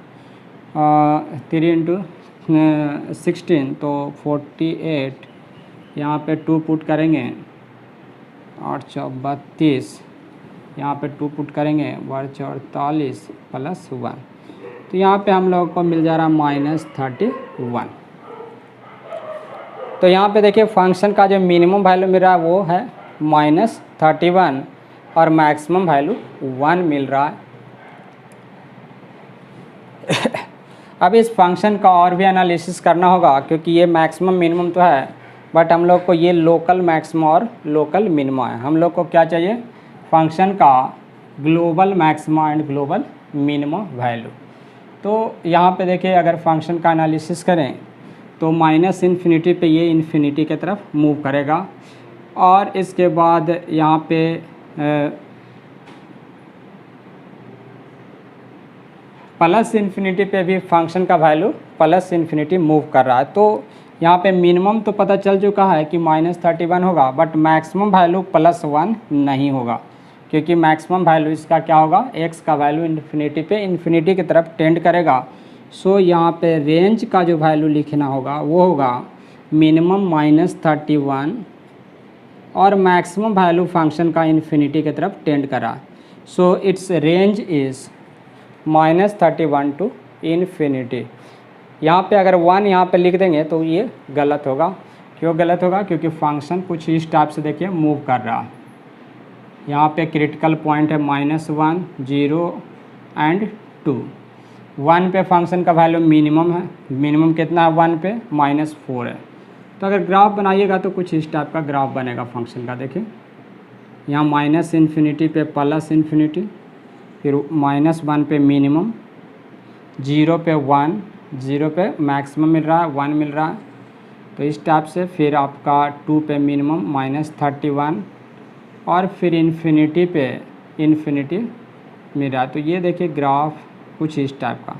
16 तो 48, यहाँ पे 2 पुट करेंगे 8 चौक 32, यहाँ पे 2 पुट करेंगे 48 प्लस 1, तो यहाँ पे हम लोग को मिल जा रहा -31। तो यहाँ पे देखिए फंक्शन का जो मिनिमम वैल्यू मिल रहा है वो है -31 और मैक्सिमम वैल्यू 1 मिल रहा है। अब इस फंक्शन का और भी एनालिसिस करना होगा, क्योंकि ये मैक्सिमम मिनिमम तो है, बट हम लोग को ये लोकल मैक्सिमम और लोकल मिनिमा है। हम लोग को क्या चाहिए, फंक्शन का global maxima and global minima value. तो यहाँ पे देखिए अगर फंक्शन का एनालिसिस करें तो -इन्फिनिटी पे ये इन्फिनिटी की तरफ मूव करेगा, और इसके बाद यहाँ पे प्लस इन्फिनिटी पे भी फंक्शन का वैल्यू प्लस इन्फिनिटी मूव कर रहा है। तो यहाँ पे मिनिमम तो पता चल चुका है कि -31 होगा, बट मैक्सिमम वैल्यू +1 नहीं होगा, क्योंकि मैक्सिमम वैल्यू इसका क्या होगा, x का वैल्यू इन्फिनिटी पे इन्फिनिटी की तरफ टेंड करेगा। सो यहाँ पे रेंज का जो वैल्यू लिखना होगा वो होगा मिनिमम -31 और मैक्सिमम वैल्यू फंक्शन का इन्फिनिटी की तरफ टेंड करा। So its range is -31 to infinity. यहाँ पे अगर 1 यहाँ पे लिख देंगे तो ये गलत होगा। क्यों गलत होगा, क्योंकि फंक्शन कुछ इस टाइप से देखिए मूव कर रहा है। यहाँ पे क्रिटिकल पॉइंट है -1, 0 एंड 2। 1 पे फंक्शन का वैल्यू मिनिमम है, मिनिमम कितना है 1 पे, -4 है। तो अगर ग्राफ बनाइएगा तो कुछ इस टाइप का ग्राफ बनेगा फंक्शन का। देखिए यहाँ -इन्फिनिटी पे प्लस इन्फिनिटी, फिर -1 पे मिनिमम, 0 पे 1, 0 पे मैक्सिमम मिल रहा है, 1 मिल रहा है। तो इस टाइप से फिर आपका 2 पे मिनिमम -31 और फिर इन्फिनिटी पे इन्फिनिटी मिल रहा है। तो ये देखिए ग्राफ कुछ इस टाइप का,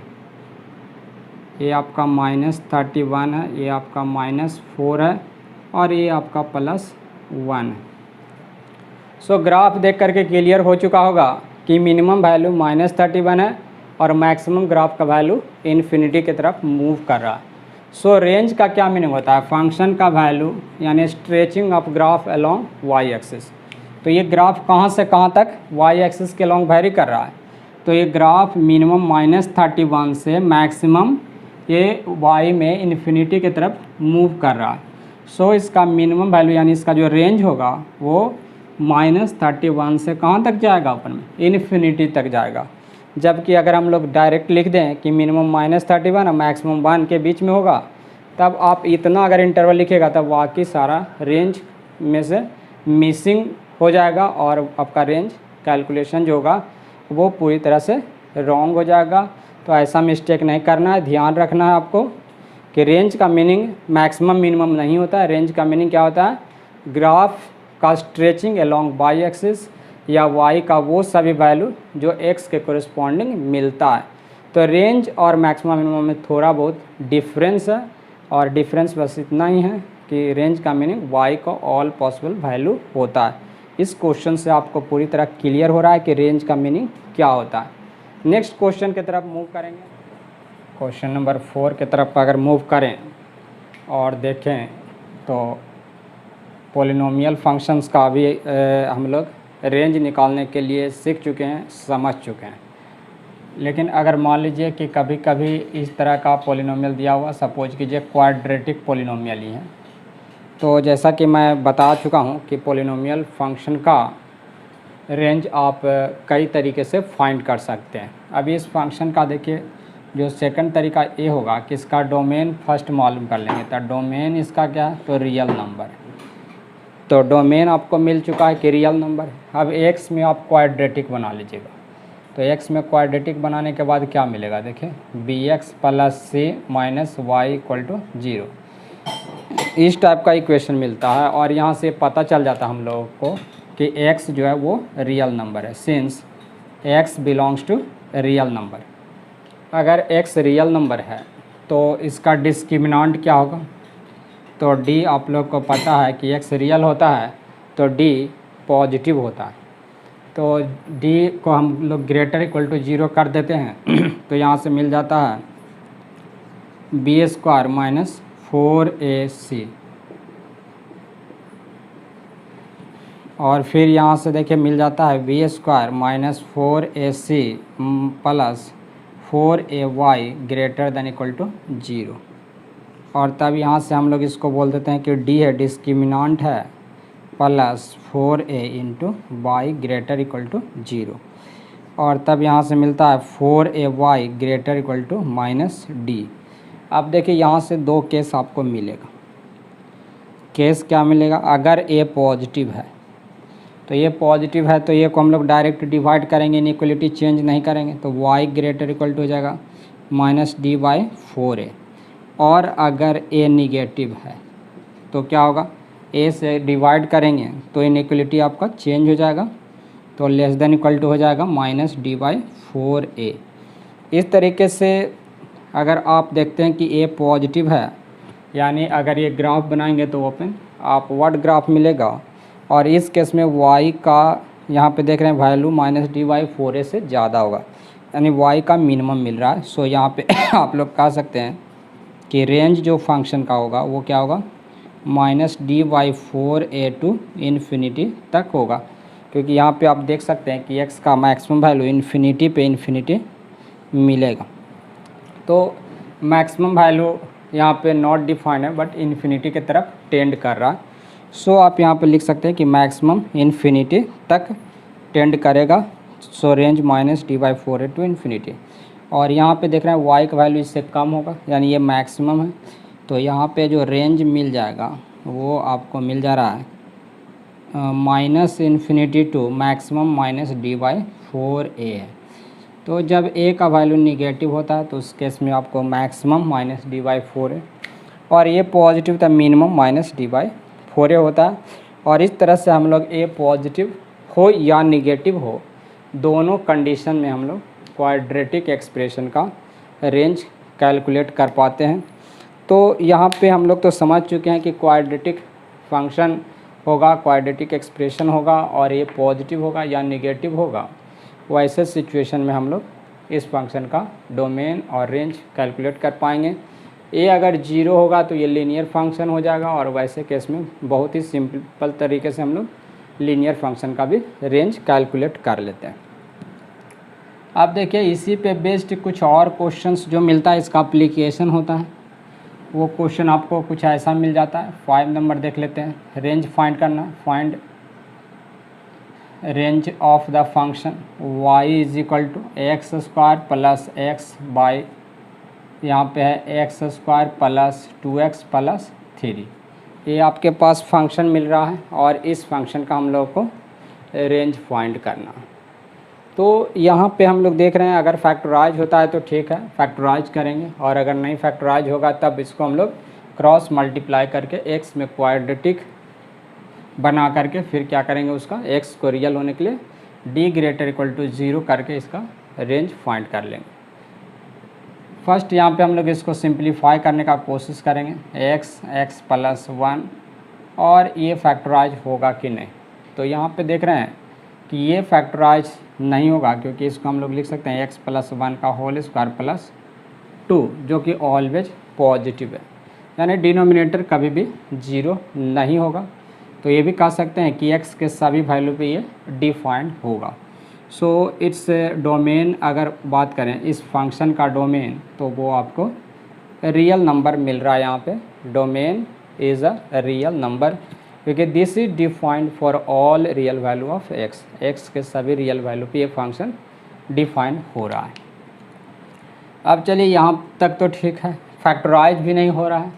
ये आपका -31 है, ये आपका -4 है और ये आपका +1 है। सो ग्राफ देख करके क्लियर हो चुका होगा कि मिनिमम वैल्यू -31 है और मैक्सिमम ग्राफ का वैल्यू इन्फिनिटी की तरफ मूव कर रहा है। सो रेंज का क्या मीनिंग होता है, फंक्शन का वैल्यू यानी stretching of graph along Y axis. तो ये ग्राफ कहाँ से कहाँ तक वाई एक्सिस के अलोंग वेरी कर रहा है। तो ये ग्राफ मिनिमम -31 से मैक्सिमम ये वाई में इन्फिनिटी की तरफ मूव कर रहा है। सो इसका मिनिमम वैल्यू यानी इसका जो रेंज होगा वो -31 से कहाँ तक जाएगा, ऊपर में इन्फिनिटी तक जाएगा। जबकि अगर हम लोग डायरेक्ट लिख दें कि मिनिमम -31 और मैक्सिमम 1 के बीच में होगा, तब आप इतना अगर इंटरवल लिखेगा तब बाकी सारा रेंज में से मिसिंग हो जाएगा और आपका रेंज कैलकुलेशन जो होगा वो पूरी तरह से रॉन्ग हो जाएगा। तो ऐसा मिस्टेक नहीं करना है, ध्यान रखना है आपको कि रेंज का मीनिंग मैक्सिमम मिनिमम नहीं होता है। रेंज का मीनिंग क्या होता है, ग्राफ का स्ट्रेचिंग अलोंग वाई एक्सिस या वाई का वो सभी वैल्यू जो एक्स के कोरिस्पॉन्डिंग मिलता है। तो रेंज और मैक्सिमम मिनिमम में थोड़ा बहुत डिफरेंस है, और डिफरेंस बस इतना ही है कि रेंज का मीनिंग वाई का ऑल पॉसिबल वैल्यू होता है। इस क्वेश्चन से आपको पूरी तरह क्लियर हो रहा है कि रेंज का मीनिंग क्या होता है। नेक्स्ट क्वेश्चन की तरफ मूव करेंगे। क्वेश्चन नंबर 4 की तरफ अगर मूव करें और देखें तो पॉलिनोमियल फंक्शंस का भी हम लोग रेंज निकालने के लिए सीख चुके हैं, समझ चुके हैं। लेकिन अगर मान लीजिए कि कभी कभी इस तरह का पॉलिनोमियल दिया हुआ, सपोज कीजिए क्वाड्रेटिक पॉलिनोमियल ही है, तो जैसा कि मैं बता चुका हूँ कि पॉलिनोमियल फंक्शन का रेंज आप कई तरीके से फाइंड कर सकते हैं। अभी इस फंक्शन का देखिए जो सेकंड तरीका ये होगा कि इसका डोमेन फर्स्ट मालूम कर लेंगे। तो डोमेन इसका क्या है, तो रियल नंबर है। तो डोमेन आपको मिल चुका है कि रियल नंबर है। अब एक्स में आप क्वाड्रेटिक बना लीजिएगा। तो एक्स में क्वाड्रेटिक बनाने के बाद क्या मिलेगा, देखिए bx + c - y = 0, इस टाइप का इक्वेशन मिलता है। और यहाँ से पता चल जाता है हम लोगों को कि x जो है वो रियल नंबर है, since x belongs to real number. अगर x रियल नंबर है तो इसका डिस्क्रिमिनेंट क्या होगा, तो d आप लोग को पता है कि x रियल होता है तो d पॉजिटिव होता है। तो डी को हम लोग ग्रेटर इक्वल टू 0 कर देते हैं तो यहाँ से मिल जाता है बी स्क्वायर माइनस 4ac, और फिर यहाँ से देखिए मिल जाता है B square minus 4ac plus 4ay greater than equal to 0। और तब यहाँ से हम लोग इसको बोल देते हैं कि डी है डिस्क्रिमिनेंट है plus 4a into Y greater equal to 0, और तब यहाँ से मिलता है 4ay greater equal to minus D. अब देखिए यहाँ से दो केस आपको मिलेगा। केस क्या मिलेगा, अगर a पॉजिटिव है तो ये पॉजिटिव है तो ये को हम लोग डायरेक्ट डिवाइड करेंगे, इनइक्वलिटी चेंज नहीं करेंगे, तो y ग्रेटर इक्वल टू हो जाएगा माइनस डी बाई 4a। और अगर a निगेटिव है तो क्या होगा, a से डिवाइड करेंगे तो इनइक्वलिटी आपका चेंज हो जाएगा, तो लेस देन इक्वल टू हो जाएगा माइनस डी बाई 4a। इस तरीके से अगर आप देखते हैं कि a पॉजिटिव है, यानी अगर ये ग्राफ बनाएंगे तो ओपन अपवर्ड ग्राफ मिलेगा, और इस केस में y का यहाँ पे देख रहे हैं value minus D by 4a से ज़्यादा होगा, यानी y का मिनिमम मिल रहा है। सो यहाँ पे आप लोग कह सकते हैं कि रेंज जो फंक्शन का होगा वो क्या होगा, minus D by 4a to infinity तक होगा, क्योंकि यहाँ पे आप देख सकते हैं कि x का मैक्सिमम वैल्यू इन्फिनिटी पे इन्फिनिटी मिलेगा। तो मैक्सिमम वैल्यू यहाँ पे नॉट डिफाइंड है बट इन्फिनिटी की तरफ टेंड कर रहा है। सो आप यहाँ पे लिख सकते हैं कि मैक्सिमम इन्फिनिटी तक टेंड करेगा, so range minus D by 4a to infinity. और यहाँ पे देख रहे हैं y का वैल्यू इससे कम होगा, यानी ये मैक्सिमम है, तो यहाँ पे जो रेंज मिल जाएगा वो आपको मिल जा रहा है minus infinity to maximum minus D by 4a है। तो जब a का वैल्यू निगेटिव होता है तो उस केस में आपको maximum minus D by 4a, और ये पॉजिटिव था minimum minus D by 4a होता है। और इस तरह से हम लोग a पॉजिटिव हो या निगेटिव हो, दोनों कंडीशन में हम लोग क्वाड्रेटिक एक्सप्रेशन का रेंज कैलकुलेट कर पाते हैं। तो यहाँ पे हम लोग तो समझ चुके हैं कि क्वाड्रेटिक फंक्शन होगा, क्वाड्रेटिक एक्सप्रेशन होगा, और ये पॉजिटिव होगा या निगेटिव होगा। वैसे सिचुएशन में हम लोग इस फंक्शन का डोमेन और रेंज कैलकुलेट कर पाएंगे। ए अगर 0 होगा तो ये लीनियर फंक्शन हो जाएगा, और वैसे केस में बहुत ही सिंपल तरीके से हम लोग लीनियर फंक्शन का भी रेंज कैलकुलेट कर लेते हैं। अब देखिए इसी पे बेस्ड कुछ और क्वेश्चंस जो मिलता है इसका एप्लीकेशन होता है, वो क्वेश्चन आपको कुछ ऐसा मिल जाता है। 5 नंबर देख लेते हैं, रेंज फाइंड करना। Find range of the function y is equal to X square plus X by, यहाँ पे है X square plus 2x plus 3। ये आपके पास फंक्शन मिल रहा है और इस फंक्शन का हम लोग को रेंज फाइंड करना। तो यहाँ पे हम लोग देख रहे हैं अगर फैक्टराइज होता है तो ठीक है, फैक्टराइज करेंगे, और अगर नहीं फैक्टराइज होगा तब इसको हम लोग क्रॉस मल्टीप्लाई करके x में क्वाड्रेटिक बना करके फिर क्या करेंगे, उसका x को रियल होने के लिए d ग्रेटर इक्वल टू 0 करके इसका रेंज फाइंड कर लेंगे। फर्स्ट यहाँ पे हम लोग इसको सिंप्लीफाई करने का कोशिश करेंगे, x प्लस 1, और ये फैक्टराइज होगा कि नहीं। तो यहाँ पे देख रहे हैं कि ये फैक्टराइज नहीं होगा, क्योंकि इसको हम लोग लिख सकते हैं x प्लस 1 का होल स्क्वायर प्लस 2, जो कि ऑलवेज पॉजिटिव है, यानी डिनोमिनेटर कभी भी 0 नहीं होगा। तो ये भी कह सकते हैं कि x के सभी वैल्यू पे ये डिफाइंड होगा। सो इट्स डोमेन अगर बात करें इस फंक्शन का डोमेन, तो वो आपको रियल नंबर मिल रहा है। यहाँ पे domain is a real number, क्योंकि this is defined for all real value of x के सभी रियल वैल्यू पे ये फंक्शन डिफाइंड हो रहा है। अब चलिए यहाँ तक तो ठीक है, फैक्टराइज भी नहीं हो रहा है,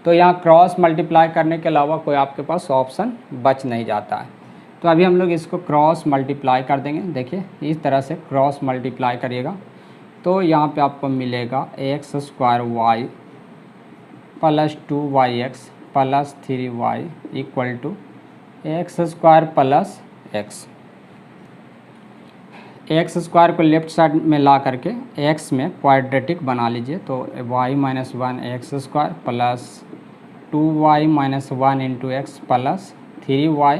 तो यहाँ क्रॉस मल्टीप्लाई करने के अलावा कोई आपके पास ऑप्शन बच नहीं जाता है। तो अभी हम लोग इसको क्रॉस मल्टीप्लाई कर देंगे। देखिए इस तरह से क्रॉस मल्टीप्लाई करिएगा तो यहाँ पे आपको मिलेगा X square Y plus 2yx plus 3y equal to X square plus X. X square को लेफ्ट साइड में ला करके x में क्वाड्रेटिक बना लीजिए, तो y minus 1 X square plus 2y minus 1 into X plus 3y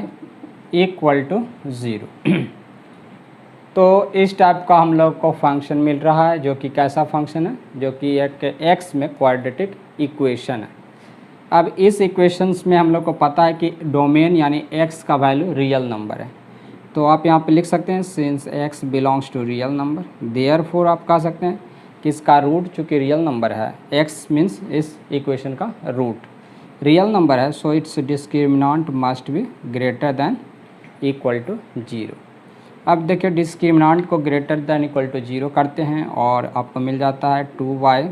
equal to 0। तो इस टाइप का हम लोग को फंक्शन मिल रहा है, जो कि कैसा फंक्शन है, जो कि एक एक्स में क्वाड्रेटिक इक्वेशन है। अब इस इक्वेशंस में हम लोग को पता है कि डोमेन यानी एक्स का वैल्यू रियल नंबर है, तो आप यहाँ पे लिख सकते हैं since X belongs to real number, therefore आप कह सकते हैं कि इसका रूट चूँकि रियल नंबर है, एक्स मीन्स इस इक्वेशन का रूट रियल नंबर है, so its discriminant must be greater than equal to 0। अब देखिए डिस्क्रिमिनेंट को ग्रेटर दैन इक्वल टू 0 करते हैं और आपको मिल जाता है 2y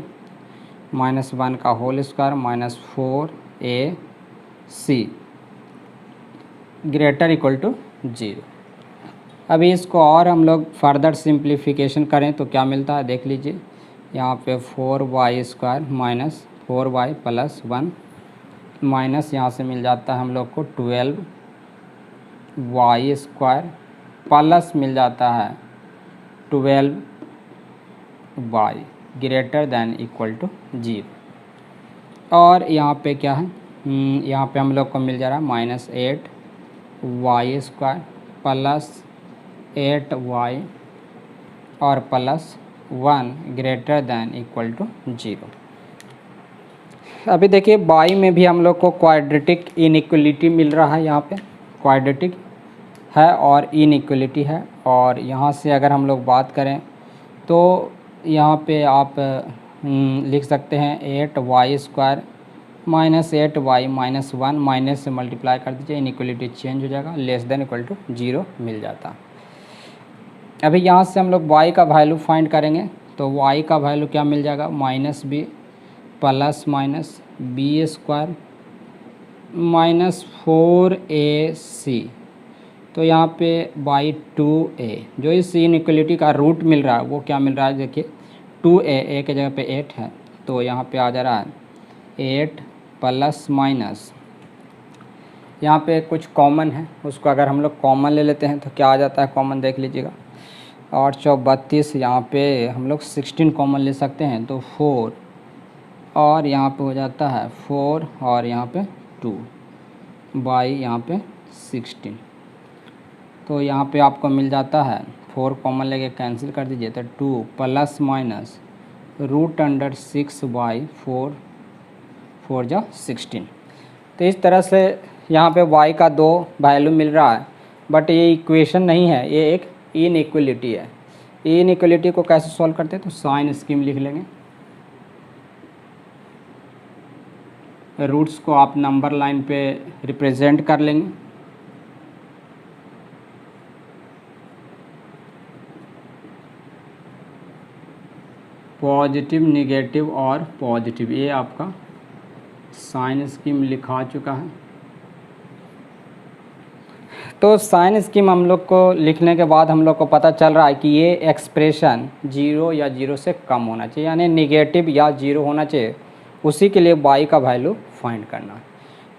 - 1 का whole square minus 4ac greater equal to 0। अभी इसको और हम लोग फर्दर सिंप्लीफिकेशन करें तो क्या मिलता है देख लीजिए, यहाँ पे 4y² minus 4y plus 1 minus यहाँ से मिल जाता है हम लोग को 12y² प्लस मिल जाता है 12y greater than equal to 0। और यहाँ पे क्या है, यहाँ पे हम लोग को मिल जा रहा है -8y² प्लस 8y और plus 1 greater than equal to 0। अभी देखिए y में भी हम लोग को क्वाड्रेटिक इनइक्वलिटी मिल रहा है, यहाँ पे क्वाड्रेटिक है और इनइक्वलिटी है। और यहाँ से अगर हम लोग बात करें तो यहाँ पे आप लिख सकते हैं 8y² minus 8y minus 1 minus से मल्टीप्लाई कर दीजिए, इनइक्वलिटी चेंज हो जाएगा, लेस देन इक्वल टू 0 मिल जाता। अभी यहाँ से हम लोग y का वैल्यू फाइंड करेंगे तो y का वैल्यू क्या मिल जाएगा, -b plus minus b² minus 4ac, तो यहाँ पे बाई 2a जो इस इनइक्वलिटी का रूट मिल रहा है वो क्या मिल रहा है देखिए 2a के जगह पे 8 है, तो यहाँ पे आ जा रहा है 8 प्लस माइनस यहाँ पे कुछ कॉमन है, उसको अगर हम लोग कॉमन ले लेते हैं तो क्या आ जाता है कॉमन देख लीजिएगा, 8 चौक 32, यहाँ पे हम लोग 16 कॉमन ले सकते हैं तो 4 और यहाँ पे हो जाता है 4 और यहाँ पे 2 बाई यहाँ पे 16, तो यहाँ पे आपको मिल जाता है 4 कॉमन लेके कैंसिल कर दीजिए तो 2 प्लस माइनस √6/4 4 जा 16। तो इस तरह से यहाँ पे y का 2 वैल्यू मिल रहा है, बट ये इक्वेशन नहीं है, ये एक इनइक्वलिटी है। इनइक्वलिटी को कैसे सॉल्व करते हैं तो साइन स्कीम लिख लेंगे, रूट्स को आप नंबर लाइन पे रिप्रेजेंट कर लेंगे। पॉजिटिव, निगेटिव और पॉजिटिव, ये आपका साइन स्कीम लिखा चुका है। तो साइन स्कीम हम लोग को लिखने के बाद हम लोग को पता चल रहा है कि ये एक्सप्रेशन 0 या 0 से कम होना चाहिए, यानी निगेटिव या 0 होना चाहिए, उसी के लिए y का वैल्यू फाइंड करना।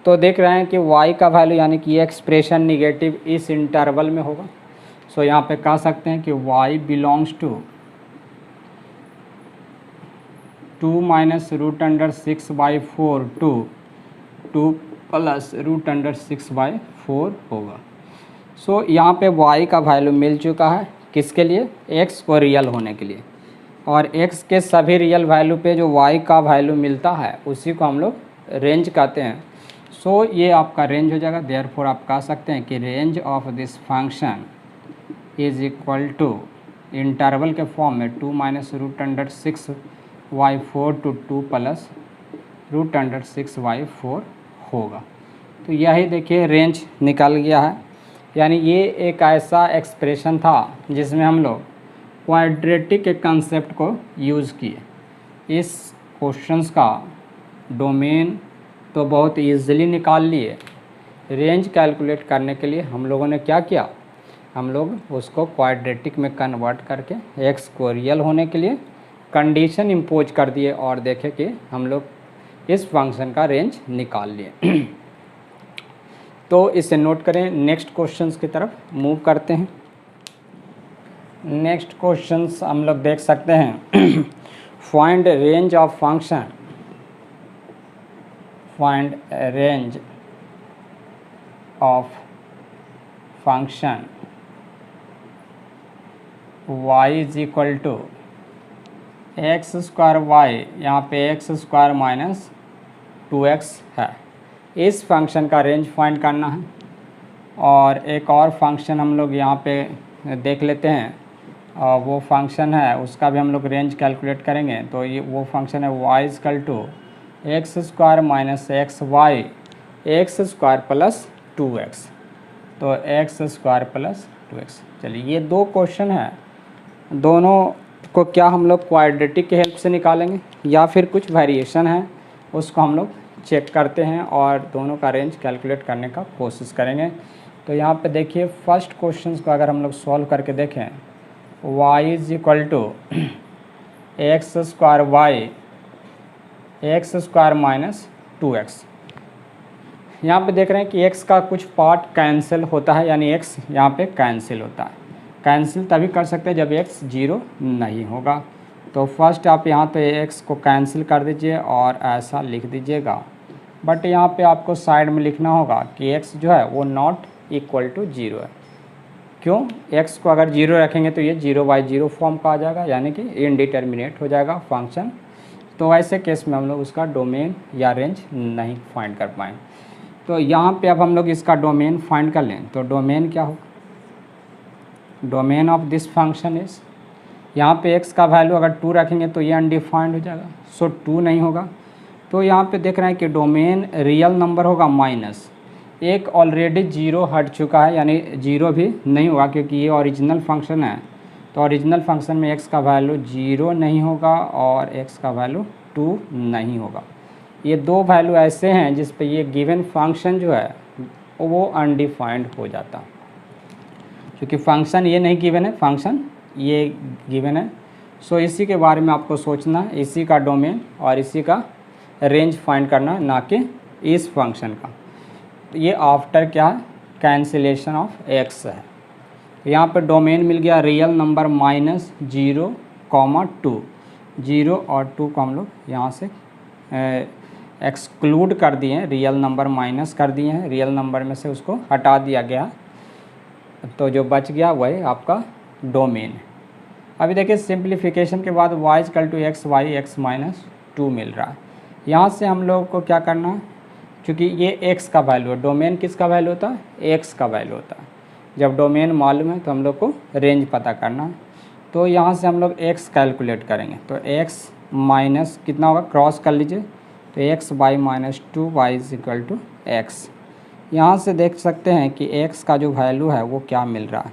तो देख रहे हैं कि y का वैल्यू यानी कि ये एक्सप्रेशन निगेटिव इस इंटरवल में होगा। सो यहाँ पे कह सकते हैं कि y belongs to 2 minus √6/4 to 2 plus √6/4 होगा। सो यहाँ पे y का वैल्यू मिल चुका है, किसके लिए, x को रियल होने के लिए, और x के सभी रियल वैल्यू पे जो y का वैल्यू मिलता है उसी को हम लोग रेंज कहते हैं। सो ये आपका रेंज हो जाएगा, देयरफॉर आप कह सकते हैं कि range of this function is equal to interval के फॉर्म में 2 माइनस √6/4 टू 2 प्लस √6/4 होगा। तो यही देखिए रेंज निकल गया है, यानी ये एक ऐसा एक्सप्रेशन था जिसमें हम लोग क्वाड्रेटिक के कंसेप्ट को यूज़ किए। इस क्वेश्चंस का डोमेन तो बहुत इजीली निकाल लिए, रेंज कैलकुलेट करने के लिए हम लोगों ने क्या किया, हम लोग उसको क्वाड्रेटिक में कन्वर्ट करके x को रियल होने के लिए कंडीशन इम्पोज कर दिए और देखे कि हम लोग इस फंक्शन का रेंज निकाल लिए। तो इसे नोट करें, नेक्स्ट क्वेश्चंस की तरफ मूव करते हैं। नेक्स्ट क्वेश्चंस हम लोग देख सकते हैं find range of function, find range of function Y is equal to X square Y, यहाँ पे एक्स स्क्वायर माइनस 2x है। इस फंक्शन का रेंज फाइंड करना है। और एक और फंक्शन हम लोग यहाँ पे देख लेते हैं, वो फंक्शन है उसका भी हम लोग रेंज कैलकुलेट करेंगे। तो ये वो फंक्शन है y equal to X square minus X Y X square plus 2x, तो एक्स स्क्वायर प्लस 2x। चलिए ये दो क्वेश्चन है, दोनों को क्या हम लोग क्वाड्रेटिक की हेल्प से निकालेंगे या फिर कुछ वेरिएशन है उसको हम लोग चेक करते हैं और दोनों का रेंज कैलकुलेट करने का कोशिश करेंगे। तो यहाँ पे देखिए फर्स्ट क्वेश्चन को अगर हम लोग सॉल्व करके देखें, y is equal to X square Y X square minus 2x। यहाँ पे देख रहे हैं कि x का कुछ पार्ट कैंसिल होता है, यानी x यहाँ पे कैंसिल होता है। कैंसिल तभी कर सकते हैं जब x 0 नहीं होगा। तो फर्स्ट आप यहाँ पे x को कैंसिल कर दीजिए और ऐसा लिख दीजिएगा। बट यहाँ पे आपको साइड में लिखना होगा कि x जो है वो नॉट इक्वल टू 0 है। क्यों? x को अगर 0 रखेंगे तो ये 0/0 फॉर्म का आ जाएगा, यानी कि इनडिटर्मिनेट हो जाएगा फंक्शन। तो ऐसे केस में हम लोग उसका डोमेन या रेंज नहीं फाइंड कर पाएंगे। तो यहाँ पे अब हम लोग इसका डोमेन फाइंड कर लें। तो डोमेन क्या होगा? Domain of this function is, यहाँ पे x का वैल्यू अगर 2 रखेंगे तो ये अनडिफाइंड हो जाएगा, सो 2 नहीं होगा। तो यहाँ पे देख रहे हैं कि डोमेन रियल नंबर होगा माइनस, एक ऑलरेडी 0 हट चुका है, यानी 0 भी नहीं होगा क्योंकि ये ओरिजिनल फंक्शन है। तो ओरिजिनल फंक्शन में x का वैल्यू 0 नहीं होगा और x का वैल्यू 2 नहीं होगा। ये दो वैल्यू ऐसे हैं जिस पे ये गिवन फंक्शन जो है वो अनडिफाइंड हो जाता, क्योंकि फंक्शन ये नहीं गिवन है, फंक्शन ये गिवन है। सो इसी के बारे में आपको सोचना है, इसी का डोमेन और इसी का रेंज फाइंड करना, ना कि इस फंक्शन का। ये आफ्टर क्या है? कैंसिलेशन ऑफ x है। यहाँ पर डोमेन मिल गया रियल नंबर माइनस 0, 2, 0 और 2 को हम लोग यहाँ से एक्सक्लूड कर दिए हैं, रियल नंबर माइनस कर दिए हैं, रियल नंबर में से उसको हटा दिया गया। तो जो बच गया वही आपका डोमेन है। अभी देखिए सिंप्लीफिकेशन के बाद y equal to X Y X minus 2 मिल रहा है। यहाँ से हम लोग को क्या करना है, क्योंकि ये x का वैल्यू है, डोमेन किसका वैल्यू होता है? x का वैल्यू होता है। जब डोमेन मालूम है तो हम लोग को रेंज पता करना है। तो यहाँ से हम लोग x कैलकुलेट करेंगे। तो x माइनस कितना होगा, क्रॉस कर लीजिए, तो x by minus 2 Y is equal to X. यहाँ से देख सकते हैं कि x का जो वैल्यू है वो क्या मिल रहा है,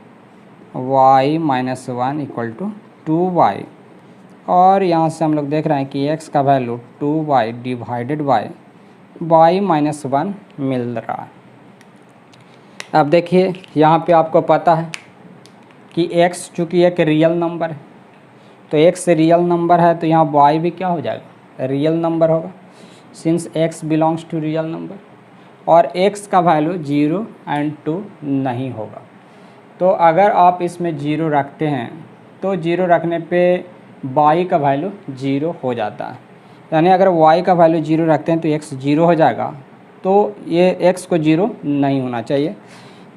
y minus 1 equal to 2y। और यहाँ से हम लोग देख रहे हैं कि x का value 2y divided by y minus 1 मिल रहा है। अब देखिए यहाँ पे आपको पता है कि x चूँकि एक रियल नंबर है, तो x रियल नंबर है तो यहाँ y भी क्या हो जाएगा? रियल नंबर होगा, since x belongs to real number. और x का वैल्यू 0 एंड 2 नहीं होगा। तो अगर आप इसमें 0 रखते हैं तो 0 रखने पे y का वैल्यू 0 हो जाता है, यानी अगर y का वैल्यू 0 रखते हैं तो x 0 हो जाएगा। तो ये x को 0 नहीं होना चाहिए।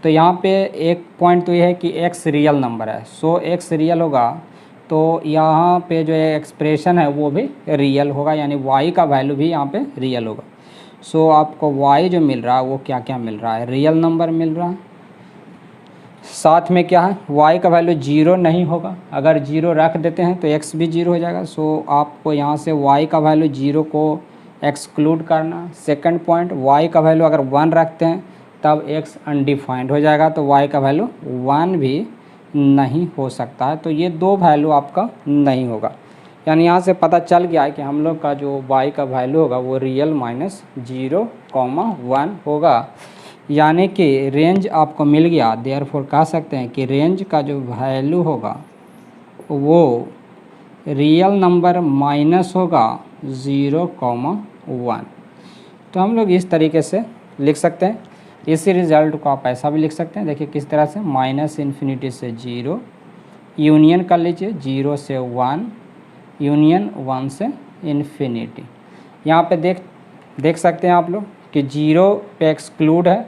तो यहाँ पे एक पॉइंट तो ये है कि x रियल नंबर है, सो x रियल होगा तो यहाँ पे जो एक्सप्रेशन है वो भी रियल होगा, यानी y का वैल्यू भी यहाँ पे रियल होगा। सो आपको y जो मिल रहा है वो क्या क्या मिल रहा है? रियल नंबर मिल रहा है। साथ में क्या है, y का वैल्यू 0 नहीं होगा, अगर 0 रख देते हैं तो x भी 0 हो जाएगा। सो आपको यहाँ से y का वैल्यू 0 को एक्सक्लूड करना। सेकंड पॉइंट, y का वैल्यू अगर 1 रखते हैं तब x अनडिफाइंड हो जाएगा, तो y का वैल्यू 1 भी नहीं हो सकता है। तो ये दो वैल्यू आपका नहीं होगा, यानी यहाँ से पता चल गया है कि हम लोग का जो y का वैल्यू होगा वो रियल माइनस 0, 1 होगा, यानी कि रेंज आपको मिल गया। देयरफॉर कह सकते हैं कि रेंज का जो वैल्यू होगा वो रियल नंबर माइनस होगा 0, 1। तो हम लोग इस तरीके से लिख सकते हैं। इसी रिज़ल्ट को आप ऐसा भी लिख सकते हैं, देखिए किस तरह से, माइनस इन्फिनिटी से 0, यूनियन कर लीजिए 0 से 1, यूनियन 1 से इन्फिनिटी। यहाँ पे देख सकते हैं आप लोग कि 0 पे एक्सक्लूड है,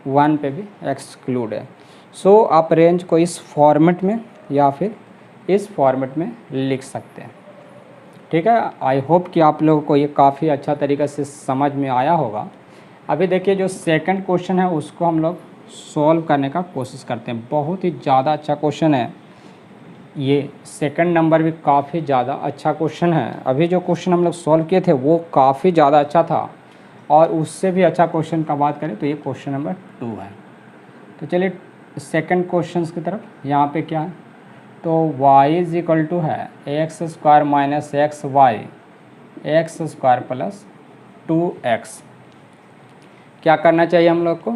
1 पे भी एक्सक्लूड है। सो आप रेंज को इस फॉर्मेट में या फिर इस फॉर्मेट में लिख सकते हैं। ठीक है, आई होप कि आप लोगों को ये काफ़ी अच्छा तरीक़े से समझ में आया होगा। अभी देखिए जो सेकंड क्वेश्चन है उसको हम लोग सॉल्व करने का कोशिश करते हैं। बहुत ही ज़्यादा अच्छा क्वेश्चन है ये, सेकंड नंबर भी काफ़ी ज़्यादा अच्छा क्वेश्चन है। अभी जो क्वेश्चन हम लोग सॉल्व किए थे वो काफ़ी ज़्यादा अच्छा था, और उससे भी अच्छा क्वेश्चन का बात करें तो ये क्वेश्चन नंबर 2 है। तो चलिए सेकंड क्वेश्चन की तरफ। यहाँ पे क्या है, तो y इज इक्वल टू है X square minus X Y X square plus 2x। क्या करना चाहिए हम लोग को,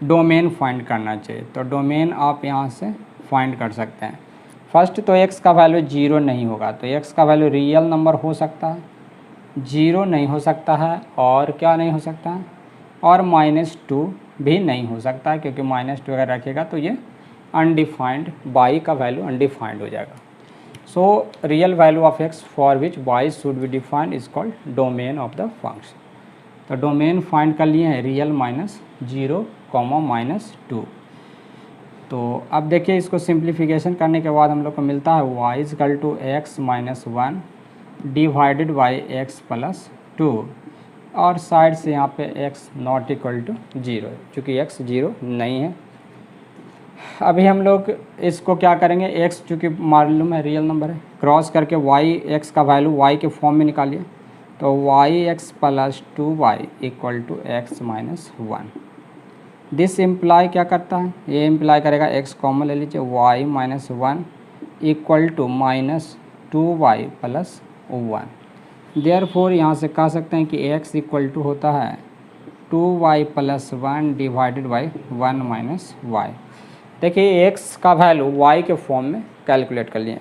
डोमेन फाइंड करना चाहिए। तो डोमेन आप यहाँ से फाइंड कर सकते हैं। फर्स्ट तो x का वैल्यू 0 नहीं होगा, तो x का वैल्यू रियल नंबर हो सकता है, 0 नहीं हो सकता है, और क्या नहीं हो सकता है, और -2 भी नहीं हो सकता है, क्योंकि -2 अगर रखेगा तो ये अनडिफाइंड, y का वैल्यू अनडिफाइंड हो जाएगा। So real value of x for which y should be defined is called domain of the function. तो डोमेन फाइंड कर लिए हैं रियल -0, -2। तो अब देखिए इसको सिंप्लीफिकेशन करने के बाद हम लोग को मिलता है y is equal to x minus 1 divided by x plus 2, और साइड से यहाँ पे x नॉट इक्वल टू 0, चूँकि x 0 नहीं है। अभी हम लोग इसको क्या करेंगे, x चूँकि मालूम है रियल नंबर है, क्रॉस करके y x का वैल्यू y के फॉर्म में निकालिए। तो yx plus 2y equal to x minus 1। This imply क्या करता है, ये इम्प्लाई करेगा x कॉमन ले लीजिए, y minus 1 equal to -2y plus 1। Therefore यहाँ से कह सकते हैं कि x इक्वल टू होता है 2y plus 1 divided by 1 minus y। देखिए x का वैल्यू y के फॉर्म में कैलकुलेट कर लिए,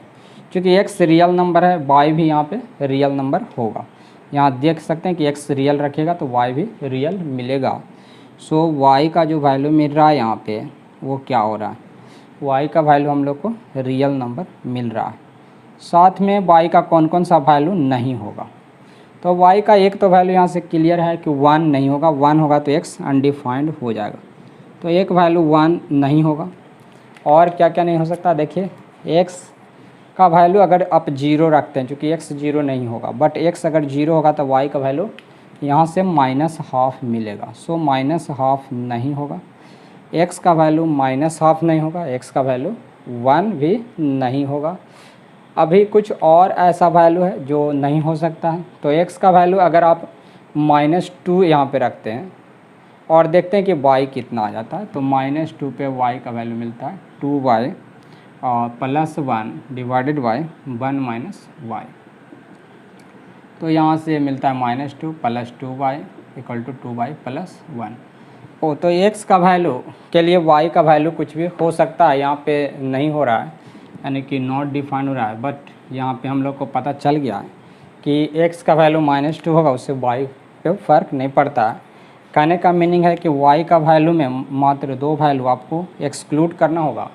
क्योंकि x रियल नंबर है, y भी यहाँ पे रियल नंबर होगा। यहाँ देख सकते हैं कि x रियल रखेगा तो y भी रियल मिलेगा। सो y का जो वैल्यू मिल रहा है यहाँ पे वो क्या हो रहा है, y का वैल्यू हम लोग को रियल नंबर मिल रहा है। साथ में y का कौन कौन सा वैल्यू नहीं होगा, तो y का एक तो वैल्यू यहाँ से क्लियर है कि 1 नहीं होगा, 1 होगा तो x अनडिफाइंड हो जाएगा, तो एक वैल्यू 1 नहीं होगा। और क्या क्या नहीं हो सकता, देखिए x का वैल्यू अगर आप 0 रखते हैं, चूँकि x 0 नहीं होगा, बट x अगर 0 होगा तो y का वैल्यू यहाँ से -12 मिलेगा। सो -12 नहीं होगा, x का वैल्यू -12 नहीं होगा, x का वैल्यू 1 भी नहीं होगा। अभी कुछ और ऐसा वैल्यू है जो नहीं हो सकता है, तो x का वैल्यू अगर आप -2 यहाँ पे रखते हैं और देखते हैं कि y कितना आ जाता है, तो -2 पे y का वैल्यू मिलता है 2y plus 1 divided by 1 minus y। तो यहाँ से मिलता है -2 plus 2y equal to 2y plus 1। ओ तो x का वैल्यू के लिए y का वैल्यू कुछ भी हो सकता है, यहाँ पे नहीं हो रहा है, यानी कि नॉट डिफाइन हो रहा है, बट यहाँ पे हम लोग को पता चल गया है कि x का वैल्यू -2 होगा, उससे y पे फ़र्क नहीं पड़ता है। कहने का मीनिंग है कि y का वैल्यू में मात्र 2 वैल्यू आपको एक्सक्लूड करना होगा।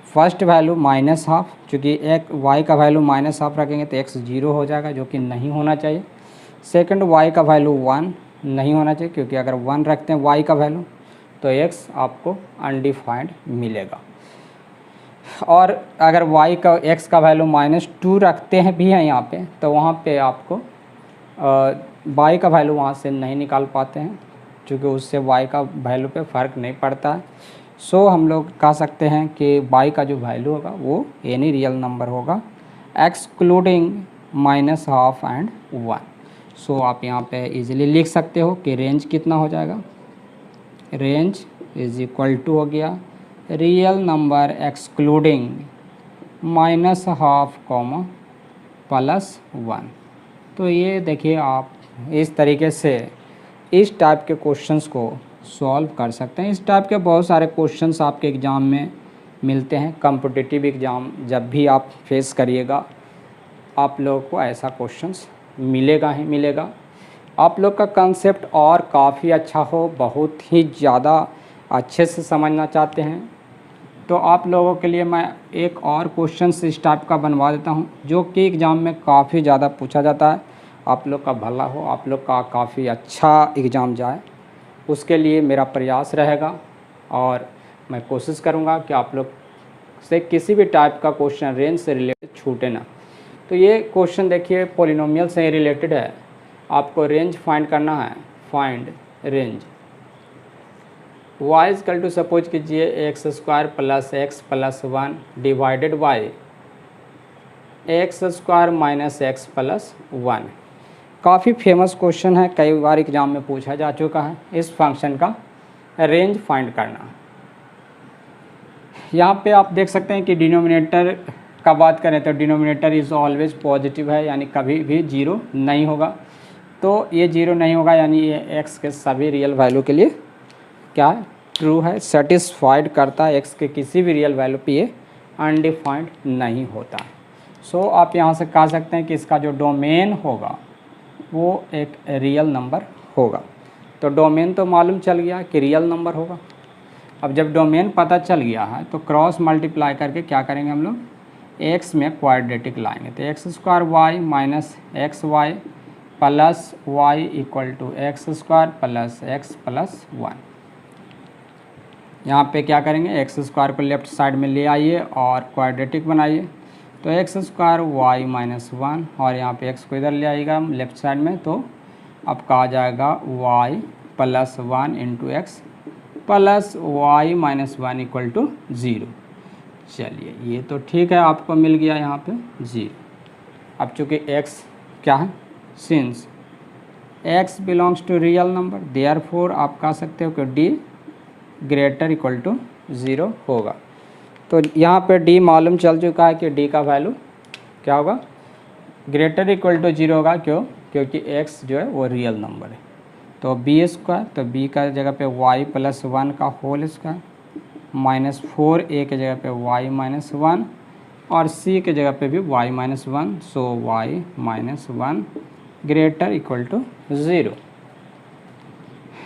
फर्स्ट वैल्यू -12, चूँकि एक y का वैल्यू -12 रखेंगे तो x 0 हो जाएगा, जो कि नहीं होना चाहिए। सेकंड y का वैल्यू 1 नहीं होना चाहिए, क्योंकि अगर 1 रखते हैं y का वैल्यू तो x आपको अनडिफाइंड मिलेगा। और अगर y का x का वैल्यू -2 रखते हैं भी हैं यहाँ पे, तो वहाँ पे आपको y का वैल्यू वहाँ से नहीं निकाल पाते हैं, क्योंकि उससे y का वैल्यू पे फ़र्क नहीं पड़ता है। सो हम लोग कह सकते हैं कि y का जो वैल्यू होगा वो एनी रियल नंबर होगा एक्सक्लूडिंग -12 एंड 1। सो आप यहाँ पे इजीली लिख सकते हो कि रेंज कितना हो जाएगा, रेंज इज इक्वल टू हो गया रियल नंबर एक्सक्लूडिंग -12 प्लस 1। तो ये देखिए आप इस तरीके से इस टाइप के क्वेश्चंस को सॉल्व कर सकते हैं। इस टाइप के बहुत सारे क्वेश्चंस आपके एग्ज़ाम में मिलते हैं। कॉम्पिटिटिव एग्ज़ाम जब भी आप फेस करिएगा, आप लोगों को ऐसा क्वेश्चंस मिलेगा ही मिलेगा। आप लोग का कंसेप्ट और काफ़ी अच्छा हो, बहुत ही ज़्यादा अच्छे से समझना चाहते हैं, तो आप लोगों के लिए मैं एक और क्वेश्चन इस टाइप का बनवा देता हूं, जो कि एग्ज़ाम में काफ़ी ज़्यादा पूछा जाता है। आप लोग का भला हो, आप लोग का काफ़ी अच्छा एग्ज़ाम जाए, उसके लिए मेरा प्रयास रहेगा और मैं कोशिश करूंगा कि आप लोग से किसी भी टाइप का क्वेश्चन रेंज से रिलेटेड छूटे ना। तो ये क्वेश्चन देखिए पॉलिनोमियल से रिलेटेड है, आपको रेंज फाइंड करना है। Find range y equal to suppose कीजिए X square plus X plus 1 divided by X square minus X plus 1। काफ़ी फेमस क्वेश्चन है, कई बार एग्जाम में पूछा जा चुका है। इस फंक्शन का रेंज फाइंड करना। यहाँ पे आप देख सकते हैं कि डिनोमिनेटर का बात करें तो डिनोमिनेटर इज़ ऑलवेज पॉजिटिव है, यानी कभी भी जीरो नहीं होगा। तो ये जीरो नहीं होगा यानी ये एक्स के सभी रियल वैल्यू के लिए क्या है, ट्रू है, सेटिस्फाइड करता है। एक्स के किसी भी रियल वैल्यू पे ये अनडिफाइंड नहीं होता। सो आप यहाँ से कह सकते हैं कि इसका जो डोमेन होगा वो एक रियल नंबर होगा। तो डोमेन तो मालूम चल गया कि रियल नंबर होगा। अब जब डोमेन पता चल गया है तो क्रॉस मल्टीप्लाई करके क्या करेंगे हम लोग, एक्स में क्वाड्रेटिक लाएंगे। तो X square Y minus X Y plus Y equal to X square plus X plus 1। यहाँ पे क्या करेंगे, एक्स स्क्वायर को लेफ्ट साइड में ले आइए और क्वाड्रेटिक बनाइए। तो एक्स स्क्वायर वाई माइनस 1 और यहाँ पे एक्स को इधर ले आइएगा लेफ्ट साइड में, तो आपका आ जाएगा Y plus 1 into X plus Y minus 1 equal to 0। चलिए ये तो ठीक है, आपको मिल गया यहाँ पे 0। अब चूँकि x क्या है, since x belongs to real number, therefore आप कह सकते हो कि d ग्रेटर इक्वल टू 0 होगा। तो यहाँ पे d मालूम चल चुका है कि d का वैल्यू क्या होगा, ग्रेटर इक्वल टू 0 होगा। क्योंकि x जो है वो रियल नंबर है। तो b स्क्वायर, तो b का जगह पे y प्लस 1 का होल स्क्वायर माइनस 4a के जगह पे y माइनस 1 और c के जगह पे भी y minus 1। So y minus 1 greater equal to 0।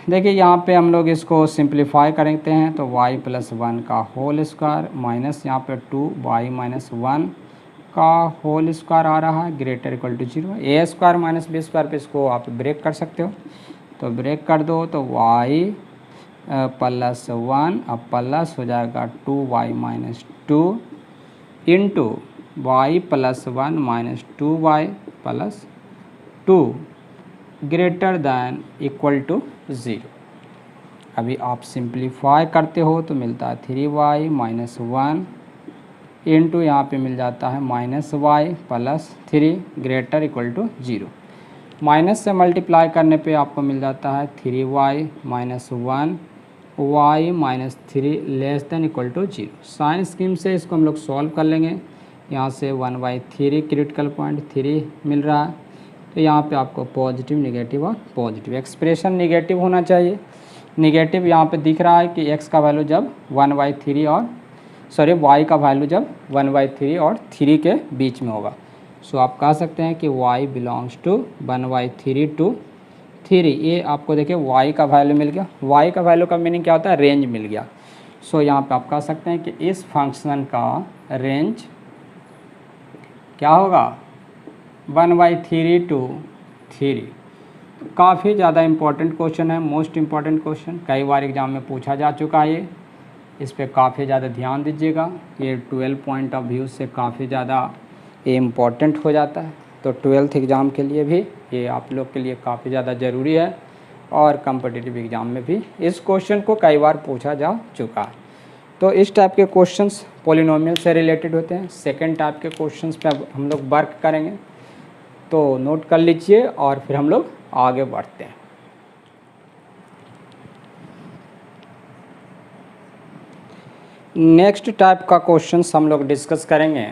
देखिए यहाँ पे हम लोग इसको सिंप्लीफाई करते हैं तो y प्लस 1 का होल स्क्वायर माइनस यहाँ पे 2y माइनस 1 का होल स्क्वायर आ रहा है greater equal to 0। A square minus B square पे इसको आप ब्रेक कर सकते हो, तो ब्रेक कर दो तो y प्लस 1 अब प्लस हो जाएगा 2y minus 2 into Y plus 1 minus 2y plus 2 greater than equal to 0। अभी आप सिंप्लीफाई करते हो तो मिलता है 3y माइनस 1 इंटू यहाँ पे मिल जाता है minus Y plus 3 greater equal to 0। Minus से मल्टीप्लाई करने पे आपको मिल जाता है 3y minus 1 y minus 3 less than equal to 0। Sign scheme से इसको हम लोग सॉल्व कर लेंगे। यहाँ से 1/3 क्रिटिकल पॉइंट 3 मिल रहा है। तो यहाँ पे आपको पॉजिटिव नेगेटिव और पॉजिटिव एक्सप्रेशन नेगेटिव होना चाहिए। नेगेटिव यहाँ पे दिख रहा है कि x का वैल्यू जब 1/3 और y का वैल्यू जब 1/3 और 3 के बीच में होगा। सो आप कह सकते हैं कि y बिलोंग्स टू 1/3 टू 3। ये आपको देखिए y का वैल्यू मिल गया। y का वैल्यू का मीनिंग क्या होता है, रेंज मिल गया। सो यहाँ पे आप कह सकते हैं कि इस फंक्शन का रेंज क्या होगा, 1/3 टू 3। काफ़ी ज़्यादा इम्पोर्टेंट क्वेश्चन है, मोस्ट इम्पॉर्टेंट क्वेश्चन, कई बार एग्जाम में पूछा जा चुका है। इस पर काफ़ी ज़्यादा ध्यान दीजिएगा। ये 12 पॉइंट ऑफ व्यू से काफ़ी ज़्यादा ये इम्पॉर्टेंट हो जाता है। तो 12th एग्ज़ाम के लिए भी ये आप लोग के लिए काफ़ी ज़्यादा ज़रूरी है और कम्पिटिटिव एग्ज़ाम में भी इस क्वेश्चन को कई बार पूछा जा चुका है। तो इस टाइप के क्वेश्चंस पॉलिनोमियल से रिलेटेड होते हैं। सेकंड टाइप के क्वेश्चंस पे अब हम लोग वर्क करेंगे, तो नोट कर लीजिए और फिर हम लोग आगे बढ़ते हैं। नेक्स्ट टाइप का क्वेश्चंस हम लोग डिस्कस करेंगे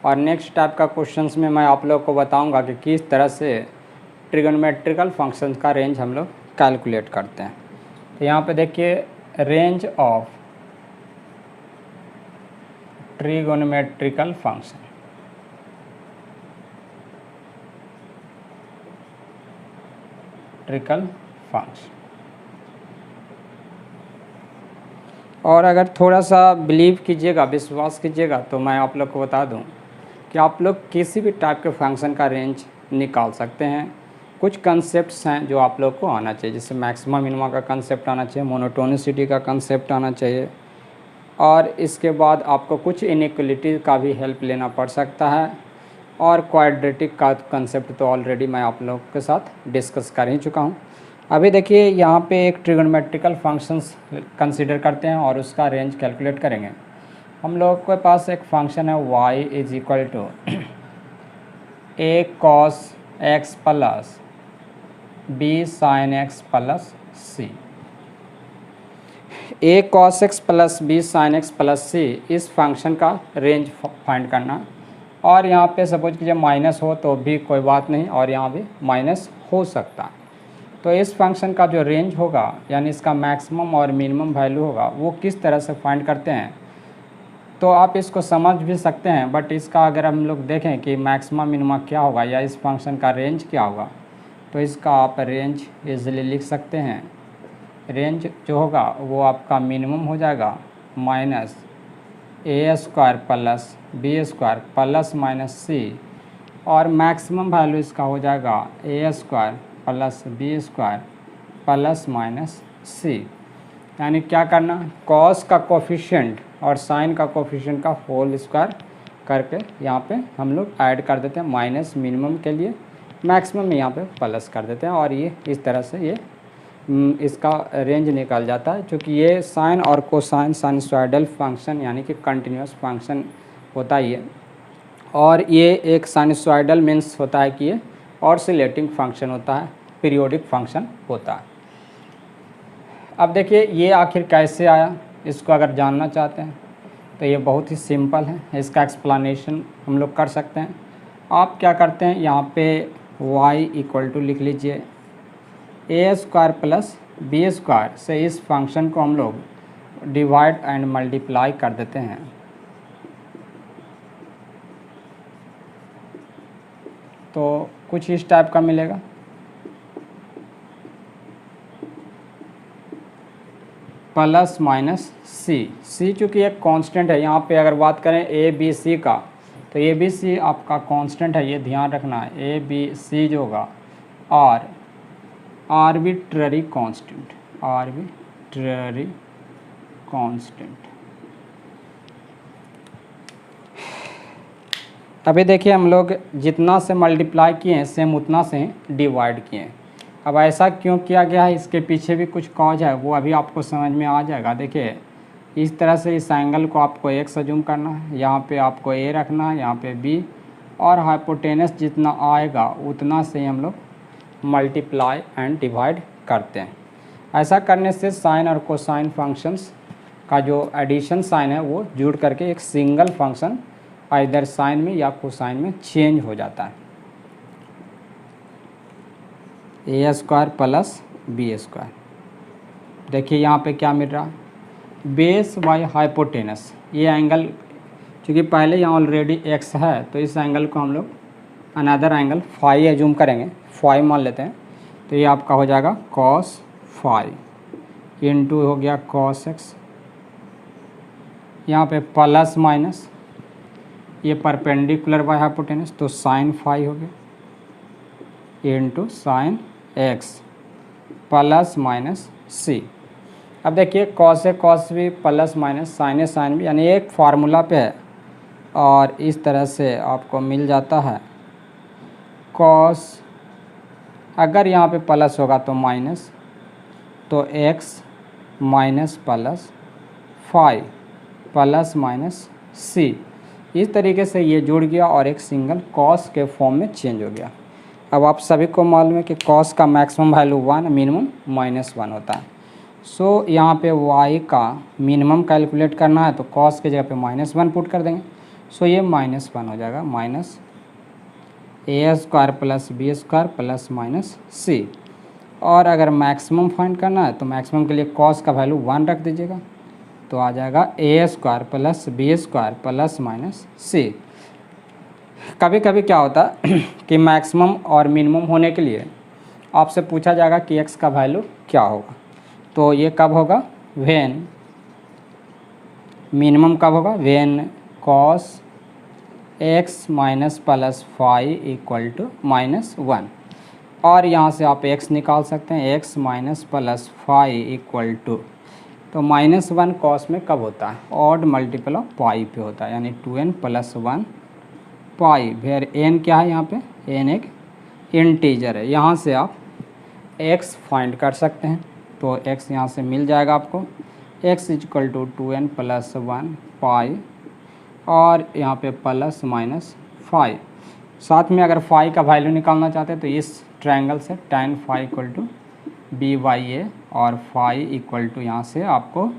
और नेक्स्ट टाइप का क्वेश्चंस में मैं आप लोग को बताऊंगा कि किस तरह से ट्रिगोनोमेट्रिकल फंक्शंस का रेंज हम लोग कैलकुलेट करते हैं। तो यहाँ पे देखिए range of trigonometrical function, trickle function. और अगर थोड़ा सा बिलीव कीजिएगा, विश्वास कीजिएगा, तो मैं आप लोग को बता दूं कि आप लोग किसी भी टाइप के फंक्शन का रेंज निकाल सकते हैं। कुछ कंसेप्ट्स हैं जो आप लोग को आना चाहिए, जैसे मैक्सिमा मिनिमा का कंसेप्ट आना चाहिए, मोनोटोनिसिटी का कंसेप्ट आना चाहिए, और इसके बाद आपको कुछ इनइक्वलिटी का भी हेल्प लेना पड़ सकता है, और क्वाड्रेटिक का कंसेप्ट तो ऑलरेडी मैं आप लोगों के साथ डिस्कस कर ही चुका हूँ। अभी देखिए यहाँ पे एक ट्रिगोनोमेट्रिकल फंक्शंस कंसीडर करते हैं और उसका रेंज कैलकुलेट करेंगे। हम लोग के पास एक फंक्शन है y is equal to a cos x plus b sin x plus c। a cos x plus b sin x plus c इस फंक्शन का रेंज फाइंड करना। और यहाँ पे सपोज कीजिए माइनस हो तो भी कोई बात नहीं, और यहाँ भी माइनस हो सकता। तो इस फंक्शन का जो रेंज होगा यानी इसका मैक्सिमम और मिनिमम वैल्यू होगा वो किस तरह से फाइंड करते हैं, तो आप इसको समझ भी सकते हैं, बट इसका अगर हम लोग देखें कि मैक्सिमम मिनिमम क्या होगा या इस फंक्शन का रेंज क्या होगा, तो इसका आप रेंज इजीली लिख सकते हैं। रेंज जो होगा वो आपका मिनिमम हो जाएगा minus A square plus B square plus minus C, और मैक्सिमम वैल्यू इसका हो जाएगा A square plus B square plus minus C. यानी क्या करना, कॉस का कोफिशिएंट और साइन का कोफिशिएंट का होल स्क्वायर करके यहाँ पे हम लोग ऐड कर देते हैं माइनस मिनिमम के लिए, मैक्सिमम में यहाँ पे प्लस कर देते हैं, और ये इस तरह से ये इसका रेंज निकल जाता है। क्योंकि ये साइन और कोसाइन साइनसॉइडल फंक्शन यानी कि कंटिन्यूस फंक्शन होता ही है, और ये एक साइनसॉइडल मीन्स होता है कि ये ऑसिलेटिंग फंक्शन होता है, पीरियोडिक फंक्शन होता है। अब देखिए ये आखिर कैसे आया, इसको अगर जानना चाहते हैं तो ये बहुत ही सिंपल है, इसका एक्सप्लेनेशन हम लोग कर सकते हैं। आप क्या करते हैं, यहाँ पे y इक्वल टू लिख लीजिए ए स्क्वायर प्लस बी स्क्वायर से इस फंक्शन को हम लोग डिवाइड एंड मल्टीप्लाई कर देते हैं। तो कुछ इस टाइप का मिलेगा। प्लस माइनस सी चूँकि एक कांस्टेंट है, यहाँ पे अगर बात करें ए बी सी का, तो ए बी सी आपका कांस्टेंट है, ये ध्यान रखना है। ए बी सी जो होगा और आर्बिट्ररी कांस्टेंट, आर्बिट्ररी कांस्टेंट। अभी देखिए हम लोग जितना से मल्टीप्लाई किए हैं सेम उतना से डिवाइड किए हैं। अब ऐसा क्यों किया गया है, इसके पीछे भी कुछ कॉज है, वो अभी आपको समझ में आ जाएगा। देखिए इस तरह से इस एंगल को आपको x अज्यूम करना है, यहाँ पे आपको a रखना है, यहाँ पे b, और हाइपोटेनस जितना आएगा उतना से हम लोग मल्टीप्लाई एंड डिवाइड करते हैं। ऐसा करने से साइन और कोसाइन फंक्शंस का जो एडिशन साइन है वो जुड़ करके एक सिंगल फंक्शन आइदर साइन में या कोसाइन में चेंज हो जाता है। ए स्क्वायर प्लस बी स्क्वायर, देखिए यहाँ पे क्या मिल रहा है, बेस बाय हाइपोटेनस। ये एंगल क्योंकि पहले यहाँ ऑलरेडी x है तो इस एंगल को हम लोग अनदर एंगल फाई एज्यूम करेंगे, फाई मान लेते हैं। तो ये आपका हो जाएगा कॉस फाई इंटू हो गया कॉस एक्स, यहाँ पे प्लस माइनस ये परपेंडिकुलर बाय हाइपोटेनस तो साइन फाई हो गया into sine X plus minus C. अब देखिए cos A cos B plus minus sine A sine B, यानी एक फार्मूला पे है, और इस तरह से आपको मिल जाता है कॉस, अगर यहाँ पे प्लस होगा तो माइनस, तो X minus plus five plus minus C. इस तरीके से ये जुड़ गया और एक सिंगल कॉस के फॉर्म में चेंज हो गया। अब आप सभी को मालूम है कि कॉस का मैक्सिमम वैल्यू 1 मिनिमम -1 होता है। सो यहाँ पे y का मिनिमम कैलकुलेट करना है तो कॉस के जगह पे -1 पुट कर देंगे। सो ये -1 हो जाएगा, minus A square plus B square plus minus C. और अगर मैक्सिमम फाइंड करना है तो मैक्सिमम के लिए कॉस का वैल्यू 1 रख दीजिएगा, तो आ जाएगा A square plus B square plus minus C. कभी कभी क्या होता है कि मैक्सिमम और मिनिमम होने के लिए आपसे पूछा जाएगा कि x का वैल्यू क्या होगा, तो ये कब होगा, व्हेन मिनिमम कब होगा, when cos x minus plus five equal to -1। और यहाँ से आप x निकाल सकते हैं, x minus plus five equal to, तो -1 कॉस में कब होता है? ऑड मल्टीपल ऑफ पाई पे होता है, यानी 2n + 1 पाई। फिर n क्या है यहाँ पे? n एक इंटीजर है। यहाँ से आप x फाइंड कर सकते हैं, तो x यहाँ से मिल जाएगा आपको, x = 2n + 1 पाई, और यहाँ पे ±5। साथ में अगर फाई का वैल्यू निकालना चाहते हैं तो इस ट्रायंगल से tan phi = b/a, और फाई = यहाँ से आपको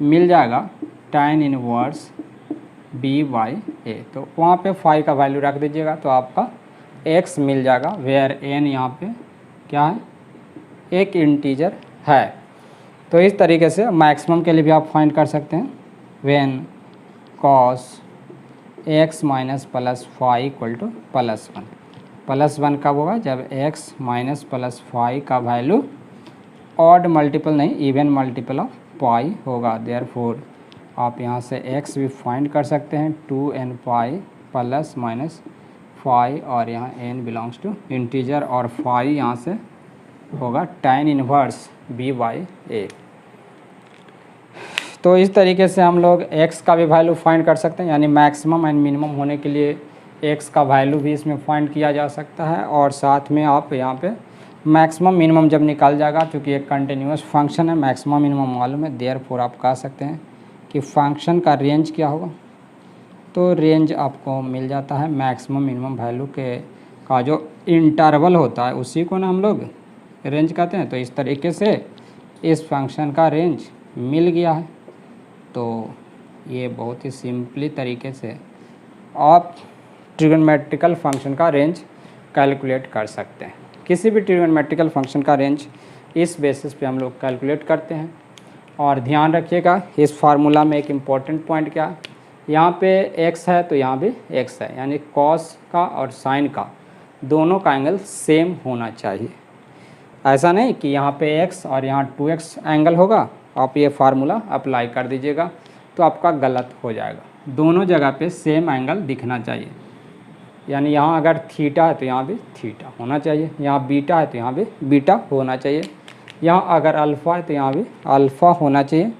मिल जाएगा tan इनवर्स b/a। तो वहाँ पे फाई का वैल्यू रख दीजिएगा तो आपका x मिल जाएगा, वेयर n यहाँ पे क्या है? एक इंटीजर है। तो इस तरीके से मैक्सिमम के लिए भी आप फाइंड कर सकते हैं। When cos x - + phi = +1। +1 कब होगा? जब x - + phi का वैल्यू ऑड मल्टीपल नहीं, इवन मल्टीपल ऑफ पाई होगा। देयरफॉर आप यहाँ से x भी फाइंड कर सकते हैं, 2n पाई ± phi, और यहाँ n बिलोंग्स टू इंटीजर, और phi यहाँ से होगा tan इनवर्स b/a। तो इस तरीके से हम लोग x का भी वैल्यू फाइंड कर सकते हैं, यानी मैक्सिमम एंड मिनिमम होने के लिए x का वैल्यू भी इसमें फाइंड किया जा सकता है। और साथ में आप यहाँ पे मैक्सिमम मिनिमम जब निकल जाएगा, क्योंकि एक कंटिन्यूस फंक्शन है, मैक्सिमम मिनिमम मालूम है, देयरफॉर आप कह सकते हैं कि फंक्शन का रेंज क्या होगा? तो रेंज आपको मिल जाता है मैक्सिमम मिनिमम वैल्यू के का जो इंटरवल होता है उसी को ना हम लोग रेंज कहते हैं। तो इस तरीके से इस फंक्शन का रेंज मिल गया है। तो ये बहुत ही सिंपली तरीके से आप ट्रिग्नोमेट्रिकल फंक्शन का रेंज कैलकुलेट कर सकते हैं। किसी भी ट्रिग्नोमेट्रिकल फंक्शन का रेंज इस बेसिस पे हम लोग कैलकुलेट करते हैं। और ध्यान रखिएगा इस फार्मूला में एक इम्पॉर्टेंट पॉइंट क्या है, यहाँ पे x है तो यहाँ भी x है, यानी कॉस का और साइन का दोनों का एंगल सेम होना चाहिए। ऐसा नहीं कि यहाँ पे x और यहाँ 2x एंगल होगा, आप ये फार्मूला अप्लाई कर दीजिएगा तो आपका गलत हो जाएगा। दोनों जगह पे सेम एंगल दिखना चाहिए, यानी यहाँ अगर थीटा है तो यहाँ भी थीटा होना चाहिए, यहाँ बीटा है तो यहाँ भी बीटा होना चाहिए, यहाँ अगर अल्फ़ा है तो यहाँ भी अल्फ़ा होना चाहिए।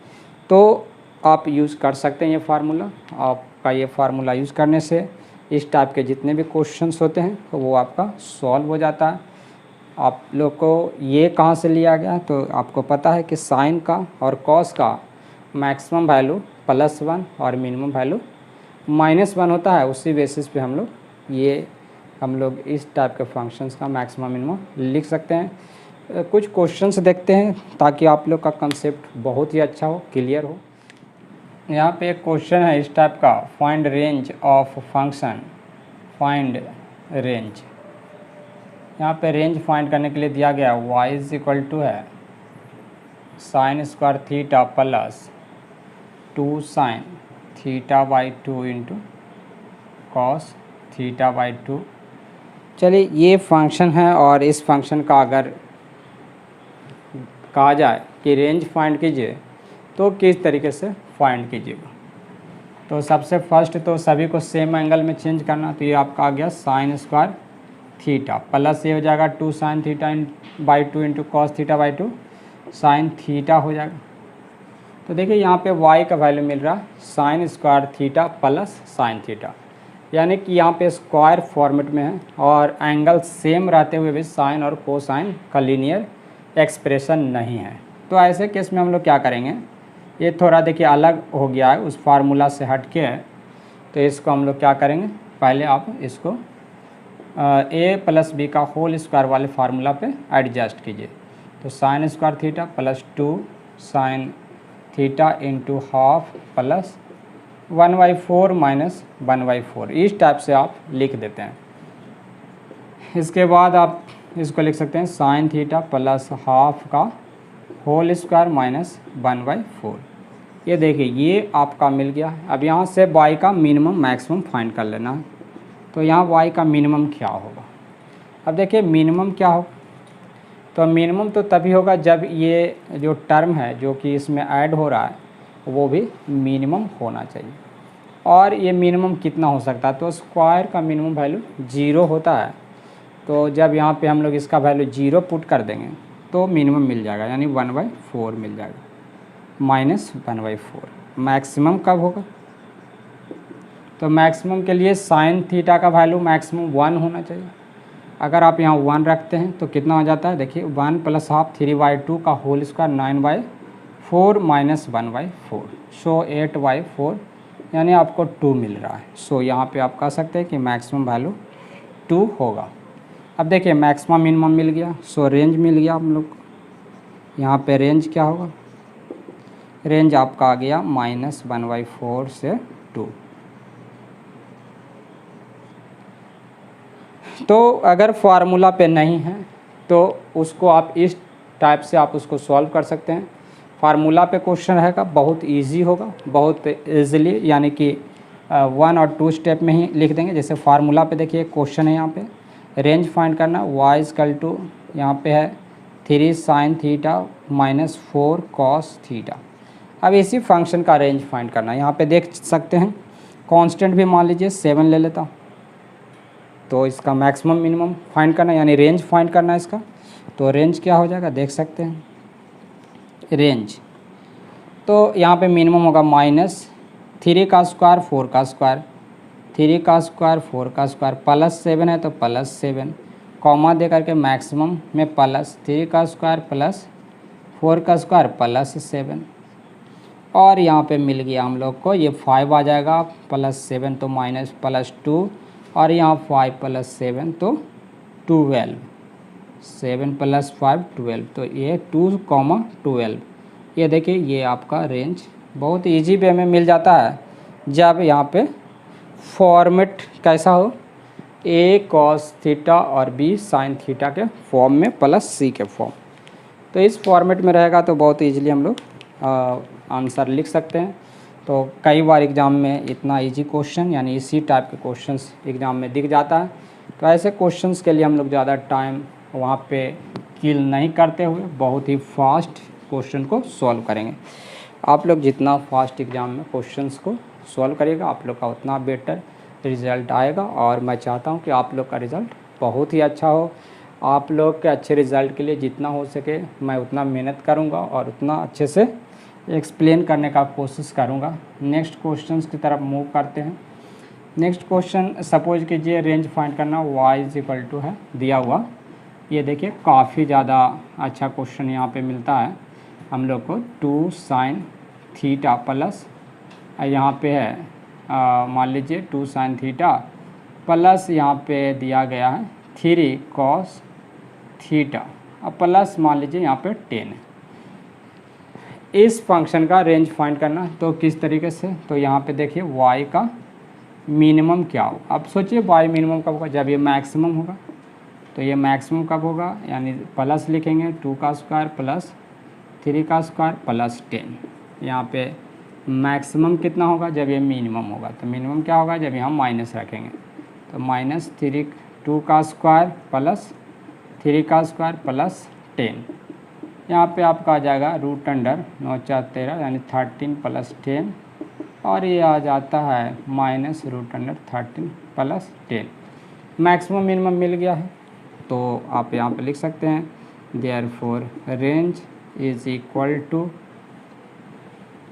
तो आप यूज़ कर सकते हैं ये फार्मूला। आपका ये फार्मूला यूज़ करने से इस टाइप के जितने भी क्वेश्चंस होते हैं तो वो आपका सॉल्व हो जाता है। आप लोग को ये कहाँ से लिया गया है, तो आपको पता है कि साइन का और कॉस का मैक्सिमम वैल्यू +1 और मिनिमम वैल्यू -1 होता है। उसी बेसिस पे हम लोग इस टाइप के फंक्शंस का मैक्सिमम मिनिमम लिख सकते हैं। कुछ क्वेश्चंस देखते हैं ताकि आप लोग का कंसेप्ट बहुत ही अच्छा हो, क्लियर हो। यहाँ पे एक क्वेश्चन है इस टाइप का, find range of function, find range. यहाँ पे रेंज फाइंड करने के लिए दिया गया y = है sin² theta plus 2 sin θ/2 into cos θ/2। चलिए ये फंक्शन है, और इस फंक्शन का अगर कहा जाए कि रेंज फाइंड कीजिए तो किस तरीके से फाइंड कीजिएगा। तो सबसे फर्स्ट तो सभी को सेम एंगल में चेंज करना, तो ये आपका आ गया sin² थीटा प्लस ये हो जाएगा 2 sin θ/2 into cos θ/2 sin theta हो जाएगा। तो देखिए यहाँ पे y का वैल्यू मिल रहा है sin² theta plus sin theta, यानी कि यहाँ पे स्क्वायर फॉर्मेट में है और एंगल सेम रहते हुए भी साइन और कोसाइन का लीनियर एक्सप्रेशन नहीं है। तो ऐसे केस में हम लोग क्या करेंगे, ये थोड़ा देखिए अलग हो गया है उस फार्मूला से हट के है, तो इसको हम लोग क्या करेंगे, पहले आप इसको a + b का होल स्क्वायर वाले फार्मूला पे एडजस्ट कीजिए। तो sin² theta plus 2 sin theta into half plus 1/4 minus 1/4, इस टाइप से आप लिख देते हैं। इसके बाद आप इसको लिख सकते हैं sin थीटा प्लस हाफ का होल स्क्वायर माइनस 1/4। ये देखिए ये आपका मिल गया। अब यहाँ से y का मिनिमम मैक्सिमम फाइंड कर लेना है। तो यहाँ y का मिनिमम क्या होगा, अब देखिए मिनिमम क्या होगा, तो मिनिमम तो तभी होगा जब ये जो टर्म है जो कि इसमें ऐड हो रहा है वो भी मिनिमम होना चाहिए। और ये मिनिमम कितना हो सकता है, तो स्क्वायर का मिनिमम वैल्यू 0 होता है। तो जब यहाँ पे हम लोग इसका वैल्यू 0 पुट कर देंगे तो मिनिमम मिल जाएगा, यानी 1/4 मिल जाएगा। -1/4। मैक्सिमम कब होगा? तो मैक्सिमम के लिए साइन थीटा का वैल्यू मैक्सिमम 1 होना चाहिए। अगर आप यहाँ 1 रखते हैं तो कितना हो जाता है? देखिए 1 + हाफ 3/2 का होल स्क्वायर 9/4 -1/4, सो 8/4, यानी आपको 2 मिल रहा है। सो यहाँ पे आप कह सकते हैं कि मैक्सिमम वैल्यू 2 होगा। अब देखिए मैक्सिमम मिनिमम मिल गया, सो रेंज मिल गया हम लोग को। यहाँ पे रेंज क्या होगा? रेंज आपका आ गया -1/4 से 2। तो अगर फार्मूला पे नहीं है तो उसको आप इस टाइप से आप उसको सॉल्व कर सकते हैं। फार्मूला पे क्वेश्चन रहेगा, बहुत इजी होगा, बहुत इजीली, यानी कि 1 और 2 स्टेप में ही लिख देंगे। जैसे फार्मूला पे देखिए क्वेश्चन है, यहाँ पे रेंज फाइंड करना, y = यहाँ पे है 3 sin थीटा -4 cos थीटा। अब इसी फंक्शन का रेंज फाइंड करना है। यहाँ पे देख सकते हैं कांस्टेंट भी मान लीजिए 7 ले लेता हूँ, तो इसका मैक्सिमम मिनिमम फाइंड करना, यानी रेंज फाइंड करना है इसका। तो रेंज क्या हो जाएगा देख सकते हैं। रेंज तो यहाँ पे मिनिमम होगा -3 का स्क्वायर 4 का स्क्वायर, 3 का स्क्वायर 4 का स्क्वायर, +7 है तो +7, कॉमा दे करके मैक्सिमम में +3 का स्क्वायर +4 का स्क्वायर +7, और यहाँ पे मिल गया हम लोग को ये 5 आ जाएगा, +7 तो -+2, और यहाँ 5 + 7 तो 12, 7 + 5 12, तो ये 2, 12। ये देखिए ये आपका रेंज बहुत इजी वे में मिल जाता है जब यहाँ पे फॉर्मेट कैसा हो, a cos थीटा और b sin थीटा के फॉर्म में +c के फॉर्म। तो इस फॉर्मेट में रहेगा तो बहुत इजीली हम लोग आंसर लिख सकते हैं। तो कई बार एग्ज़ाम में इतना इजी क्वेश्चन, यानी इसी टाइप के क्वेश्चंस एग्ज़ाम में दिख जाता है। तो ऐसे क्वेश्चंस के लिए हम लोग ज़्यादा टाइम वहाँ पे किल नहीं करते हुए बहुत ही फास्ट क्वेश्चन को सॉल्व करेंगे। आप लोग जितना फास्ट एग्ज़ाम में क्वेश्चंस को सॉल्व करिएगा, आप लोग का उतना बेटर रिज़ल्ट आएगा। और मैं चाहता हूँ कि आप लोग का रिज़ल्ट बहुत ही अच्छा हो। आप लोग के अच्छे रिज़ल्ट के लिए जितना हो सके मैं उतना मेहनत करूँगा और उतना अच्छे से एक्सप्लेन करने का कोशिश करूँगा। नेक्स्ट क्वेश्चंस की तरफ मूव करते हैं। नेक्स्ट क्वेश्चन सपोज कीजिए रेंज फाइंड करना, y = है दिया हुआ। ये देखिए काफ़ी ज़्यादा अच्छा क्वेश्चन यहाँ पे मिलता है हम लोग को। 2 sin थीटा प्लस यहाँ पे है मान लीजिए 2 sin थीटा प्लस यहाँ पे दिया गया है 3 cos थीटा, अब प्लस मान लीजिए यहाँ पे 10 है। इस फंक्शन का रेंज फाइंड करना, तो किस तरीके से? तो यहाँ पे देखिए y का मिनिमम क्या हो। अब सोचिए y मिनिमम कब होगा? जब ये मैक्सिमम होगा। तो ये मैक्सिमम कब होगा? यानी प्लस लिखेंगे 2 का स्क्वायर प्लस 3 का स्क्वायर प्लस 10। यहाँ पे मैक्सिमम कितना होगा? जब ये मिनिमम होगा। तो मिनिमम क्या होगा? जब यहाँ माइनस रखेंगे। तो -3 2 का स्क्वायर प्लस 3 का स्क्वायर प्लस 10। यहाँ पे आपका आ जाएगा √9×13 यानी 13 + 10, और ये आ जाता है -√13 + 10। मैक्सिमम मिनिमम मिल गया है, तो आप यहाँ पे लिख सकते हैं देयरफॉर रेंज =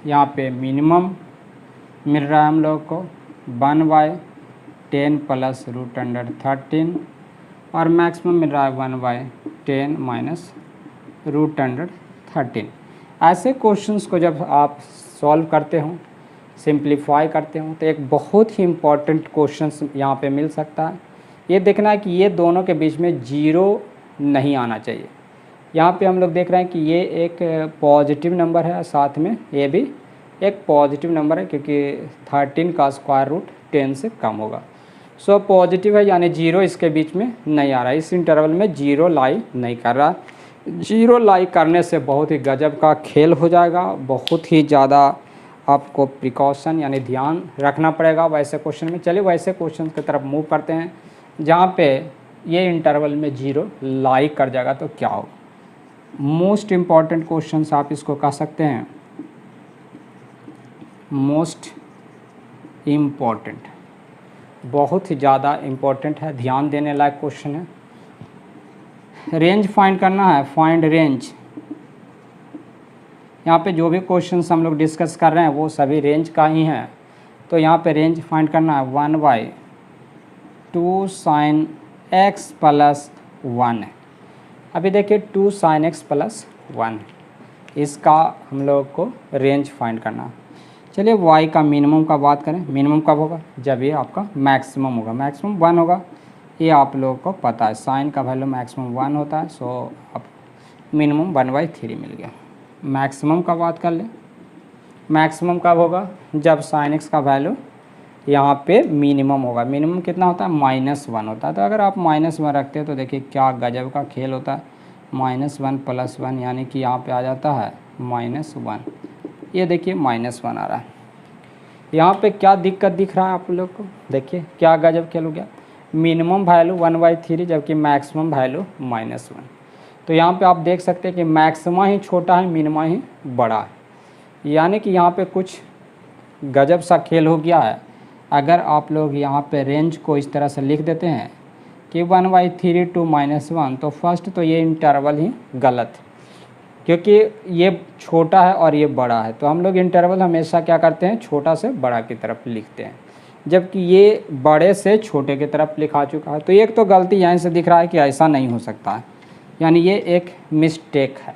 यहाँ पे मिनिमम मिल रहा है हम लोग को 1/10 + √13, और मैक्सिमम मिल रहा है 1/10 - √13। ऐसे क्वेश्चंस को जब आप सॉल्व करते हो, सिंप्लीफाई करते हो, तो एक बहुत ही इम्पॉर्टेंट क्वेश्चंस यहाँ पे मिल सकता है। ये देखना है कि ये दोनों के बीच में 0 नहीं आना चाहिए। यहाँ पे हम लोग देख रहे हैं कि ये एक पॉजिटिव नंबर है, साथ में ये भी एक पॉजिटिव नंबर है क्योंकि 13 का स्क्वायर रूट 10 से कम होगा। सो पॉजिटिव है यानी 0 इसके बीच में नहीं आ रहा है, इस इंटरवल में 0 लाई नहीं कर रहा। 0 लाई करने से बहुत ही गजब का खेल हो जाएगा, बहुत ही ज़्यादा आपको प्रिकॉशन यानी ध्यान रखना पड़ेगा वैसे क्वेश्चन में। चलिए वैसे क्वेश्चन की तरफ मूव करते हैं जहाँ पे ये इंटरवल में 0 लाई कर जाएगा तो क्या हो। मोस्ट इम्पॉर्टेंट क्वेश्चंस आप इसको कह सकते हैं, मोस्ट इम्पॉर्टेंट, बहुत ही ज़्यादा इम्पॉर्टेंट है, ध्यान देने लायक क्वेश्चन है। रेंज फाइंड करना है, फाइंड रेंज। यहाँ पे जो भी क्वेश्चंस हम लोग डिस्कस कर रहे हैं वो सभी रेंज का ही है। तो यहाँ पे रेंज फाइंड करना है 1/2 sin x प्लस 1 है। अभी देखिए 2 sin x प्लस 1, इसका हम लोग को रेंज फाइंड करना है। चलिए y का मिनिमम का बात करें। मिनिमम कब होगा? जब ये आपका मैक्सिमम होगा। मैक्सिमम 1 होगा, ये आप लोगों को पता है। साइन का वैल्यू मैक्सिमम 1 होता है, सो अब मिनिमम 1/3 मिल गया। मैक्सिमम का बात कर लें। मैक्सिमम कब होगा? जब साइन x का वैल्यू यहाँ पे मिनिमम होगा। मिनिमम कितना होता है? -1 होता है। तो अगर आप -1 रखते हैं तो देखिए क्या गजब का खेल होता है। -1 + 1 यानी कि यहाँ पे आ जाता है -1। ये देखिए -1 आ रहा है। यहाँ पे क्या दिक्कत दिख रहा है आप लोग को? देखिए क्या गजब खेल हो गया। मिनिमम वैल्यू 1/3 जबकि मैक्सिमम वैल्यू -1। तो यहाँ पे आप देख सकते हैं कि मैक्सिमा ही छोटा है, मिनिमा ही बड़ा है। यानी कि यहाँ पे कुछ गजब सा खेल हो गया है। अगर आप लोग यहाँ पे रेंज को इस तरह से लिख देते हैं कि 1/3 to -1, तो फर्स्ट तो ये इंटरवल ही गलत है, क्योंकि ये छोटा है और ये बड़ा है। तो हम लोग इंटरवल हमेशा क्या करते हैं? छोटा से बड़ा की तरफ लिखते हैं, जबकि ये बड़े से छोटे की तरफ लिखा चुका है। तो एक तो गलती यहाँ से दिख रहा है कि ऐसा नहीं हो सकता है, यानी ये एक मिस्टेक है।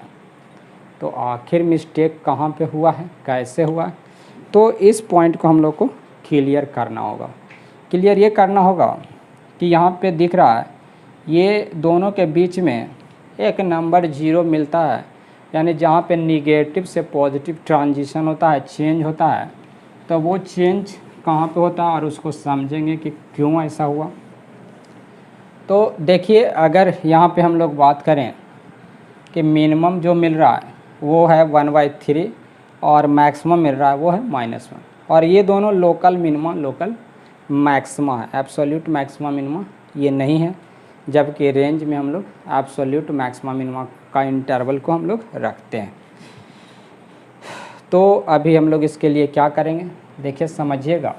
तो आखिर मिस्टेक कहाँ पे हुआ है, कैसे हुआ है? तो इस पॉइंट को हम लोग को क्लियर करना होगा। क्लियर ये करना होगा कि यहाँ पे दिख रहा है ये दोनों के बीच में एक नंबर 0 मिलता है, यानी जहाँ पे निगेटिव से पॉजिटिव ट्रांजिशन होता है, चेंज होता है। तो वो चेंज कहाँ पे होता है और उसको समझेंगे कि क्यों ऐसा हुआ। तो देखिए अगर यहाँ पे हम लोग बात करें कि मिनिमम जो मिल रहा है वो है 1/3 और मैक्सिमम मिल रहा है वो है -1, और ये दोनों लोकल मिनिमा लोकल मैक्सिमा है। एब्सोल्यूट मैक्सिमा मिनिमा ये नहीं है, जबकि रेंज में हम लोग एब्सोल्यूट मैक्सिमा मिनिमा का इंटरवल को हम लोग रखते हैं। तो अभी हम लोग इसके लिए क्या करेंगे? देखिए समझिएगा,